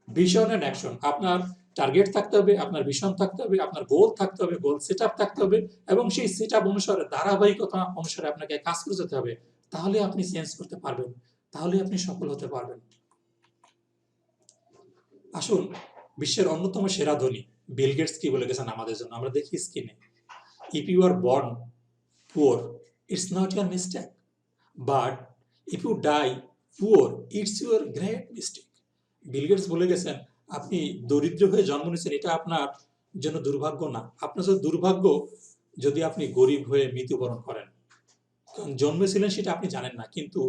vision and action. আপনার টার্গেট থাকতে হবে, আপনার ভিশন থাকতে হবে, আপনার গোল থাকতে হবে, গোল সেট আপ থাকতে হবে, এবং সেই সেট আপ অনুসারে ধারাবাহিকতা অনুসারে আপনাকে কাজ করে যেতে হবে। তাহলে আপনি চেঞ্জ করতে পারবেন, তাহলে আপনি সফল হতে পারবেন। আসুন বিশ্বের অন্যতম সেরা ধনী বিল গেটস কি বলে গেছেন আমাদের জন্য, আমরা দেখি স্ক্রিনে। If you are born poor it's not your mistake, but if you die poor it's your great mistake. Bill Gates বলে গেছেন, আপনি দরিদ্র হয়ে জন্ম নিয়েছেন, এটা আপনার জন্য দুর্ভাগ্য না, আপনার জন্য দুর্ভাগ্য যদি আপনি গরিব হয়ে মৃত্যুবরণ করেন। কারণ জন্মেছিলেন সেটা আপনি জানেন না, কিন্তু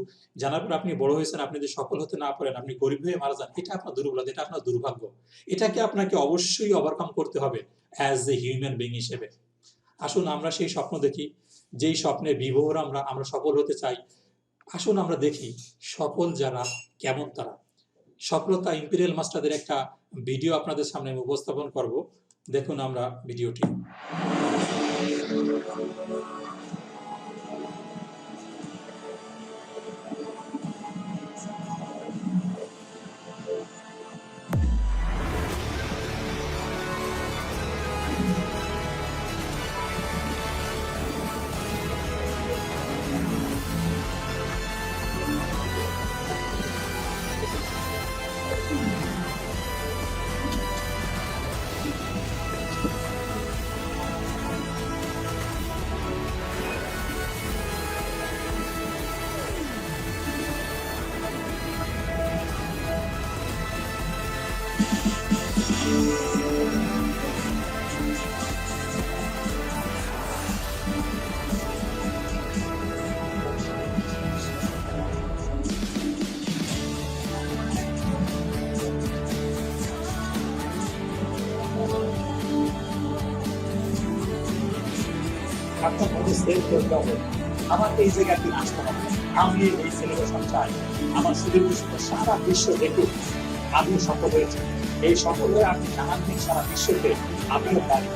জানার পর আপনি বড় হয়েছেন, আপনি যদি সফল হতে না পারেন, আপনি গরিব হয়ে মারা যান, এটা আপনার দুর্বলতা, এটা আপনার দুর্ভাগ্য। এটাকে আপনাকে অবশ্যই ওভারকাম করতে হবে অ্যাজ এ হিউম্যান বিং হিসেবে। আসুন আমরা সেই স্বপ্ন দেখি, যেই স্বপ্নে বিভোর আমরা সফল হতে চাই। আসুন আমরা দেখি সফল যারা কেমন তারা। সফলতা ইম্পেরিয়াল মাস্টারদের একটা ভিডিও আপনাদের সামনে আমি উপস্থাপন করব, দেখুন আমরা ভিডিওটি। আপনার মধ্যে সেভ করতে হবে, আমার এই জায়গাতে আসতে হবে, আমি এই সেলিব্রেশন চাই, আমার সুদূর সারা বিশ্ব দেখুক আমিও সফল হয়েছি। এই সফল হয়ে আপনি জানান দিন সারা বিশ্বকে আমিও পারি।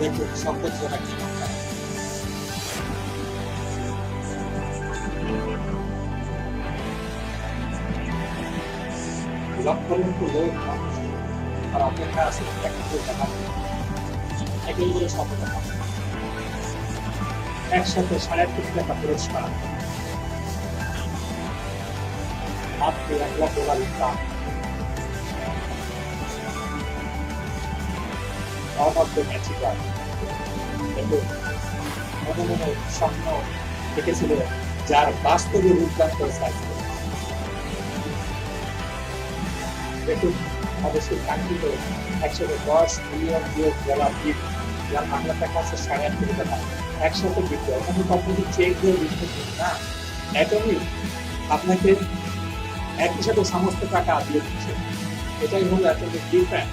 দেখুন সফল যারা কি লক্ষ লক্ষ লোক আর অপেক্ষা আছে একটা করে দেখা, একই করে সফলতা একসাথে 8.5 কোটি টাকা পুরস্কার, মাত্র $1 লাখ ইনকাম, অবাধ্য ম্যাচিকার। দেখুন মনে মনে স্বপ্ন দেখেছিল, যার বাস্তবে রূপদান করেছে আজকে। দেখুন অবশ্যই কাঙ্ক্ষিত 110 মিলিয়ন ডলার বিল, যার বাংলা টাকা আছে 8.5 কোটি টাকা, একসাথে বিক্রি। কোনো কোম্পানি চেক দিয়ে বিক্রি করবে না, একদমই আপনাকে একই সাথে সমস্ত টাকা দিয়ে দিচ্ছে। এটাই হলো এতদিন ডিফারেন্ট।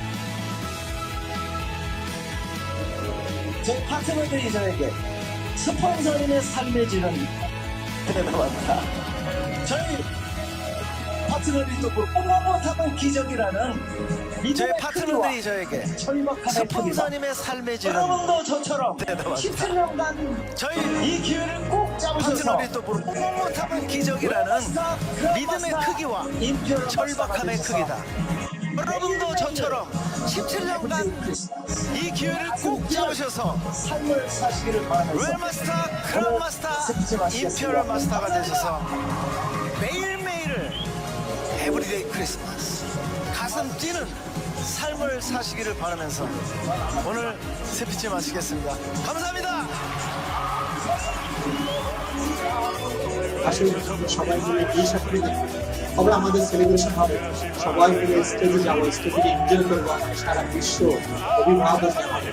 제 파트너들이저에게 스폰서인의 삶의 질은 대단하다. 저희 파트너들이 또 뽀뽀하면 기적이라는 제 파트너들이 저에게 철박함의 스폰서님의 삶의 질은 여러분도 저처럼 대단하다. 17년간 저희 이 기회를 꼭 잡으셔서 파트너들이 또 못하면 기적이라는 믿음의 크기와 절박함의 크기다. 여러분도 저처럼 17년간 이 기회를 꼭 잡으셔서 삶을 사시기를 바라면서 로얄 마스터, 크라운 마스터, 임페리얼 마스터가 되셔서 매일매일을 에브리데이 크리스마스 가슴 뛰는 삶을 사시기를 바라면서 오늘 스피치 마치겠습니다. 감사합니다. আসলে সবাই মিলে এই সাথে তবে আমাদের সেলিব্রেশন হবে, সবাই মিলে স্টেজে যাবো, স্টেজে এনজয় করবো, আমাদের সারা বিশ্ব অভিভাবক জানাবে।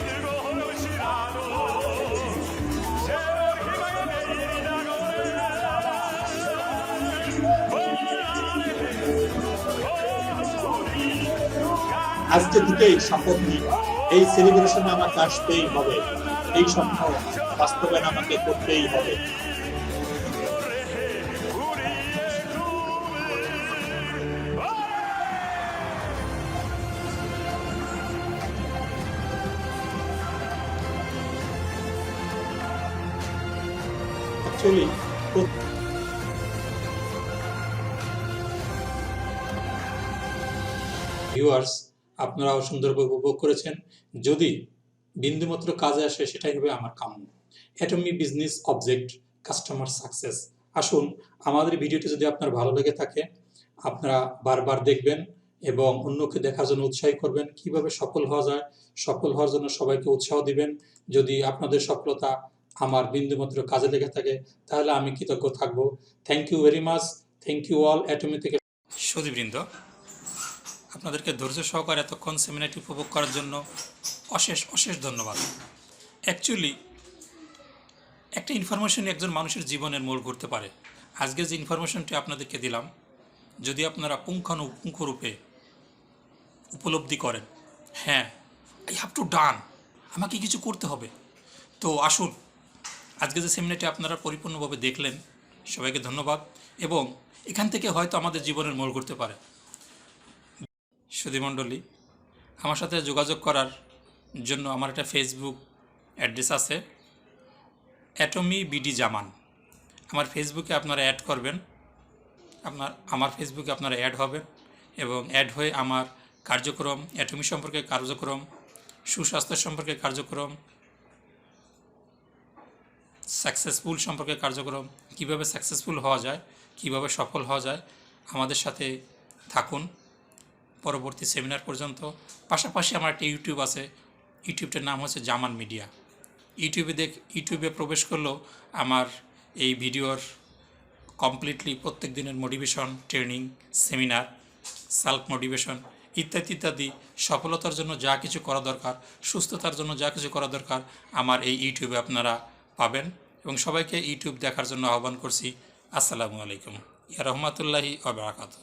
আজকে থেকেই শপথ নিই, এই সেলিব্রেশনে আমাকে আসতেই হবে, এই স্বপ্ন বাস্তবায়ন আমাকে করতেই হবে। অ্যাকচুয়ালি ভিউয়ার্স, আপনারাও সুন্দরভাবে উপভোগ করেছেন। যদি বিন্দুমাত্র কাজে আসে সেটাই হবে আমার কাম্য। Atomy business object customer success. আসুন, আমাদের ভিডিওটি যদি আপনার ভালো লেগে থাকে আপনারা বারবার দেখবেন এবং অন্যকে দেখার জন্য উৎসাহী করবেন। কিভাবে সফল হওয়া যায়, সফল হওয়ার জন্য সবাইকে উৎসাহ দিবেন। যদি আপনাদের সফলতা আমার বিন্দুমাত্র কাজে লেগে থাকে তাহলে আমি কৃতজ্ঞ থাকব। Thank you very much. Thank you all. Atomy থেকে সুধীবৃন্দ, আপনাদেরকে ধৈর্য সহকারে এতক্ষণ সেমিনারটি উপভোগ করার জন্য অশেষ অশেষ ধন্যবাদ। অ্যাকচুয়ালি একটা ইনফরমেশন একজন মানুষের জীবনের মোড় ঘুরতে পারে। আজকে যে ইনফরমেশনটি আপনাদেরকে দিলাম, যদি আপনারা পুঙ্খানুপুঙ্খরূপে উপলব্ধি করেন, হ্যাঁ আই হ্যাভ টু ডান, আমাকে কিছু করতে হবে, তো আসুন আজকে যে সেমিনারটি আপনারা পরিপূর্ণভাবে দেখলেন, সবাইকে ধন্যবাদ। এবং এখান থেকে হয়তো আমাদের জীবনের মোড় ঘুরতে পারে। সুধীমণ্ডলী, আমার সাথে যোগাযোগ করার জন্য আমার একটা ফেসবুক অ্যাড্রেস আছে, অ্যাটমি বিডি জামান। আমার ফেসবুকে আপনারা অ্যাড করবেন, আমার ফেসবুকে আপনারা অ্যাড হবেন এবং অ্যাড হয়ে আমার কার্যক্রম, অ্যাটমি সম্পর্কে কার্যক্রম, সুস্বাস্থ্য সম্পর্কে কার্যক্রম, সাকসেসফুল সম্পর্কে কার্যক্রম, কিভাবে সাকসেসফুল হওয়া যায়, কিভাবে সফল হওয়া যায়, আমাদের সাথে থাকুন পরবর্তী সেমিনার পর্যন্ত। পাশাপাশি আমার একটা ইউটিউব আছে, ইউটিউবটার নাম হচ্ছে জামান মিডিয়া। ইউটিউবে প্রবেশ করলেও আমার এই ভিডিওর কমপ্লিটলি প্রত্যেক দিনের motivation, training, seminar, self motivation ইত্যাদি ইত্যাদি, সফলতার জন্য যা কিছু করা দরকার, সুস্থতার জন্য যা কিছু করা দরকার আমার এই ইউটিউবে আপনারা পাবেন। এবং সবাইকে ইউটিউব দেখার জন্য আহ্বান করছি। আসসালামু আলাইকুম, ইয়া রহমাতুল্লাহি ওয়া বারাকাতুহু।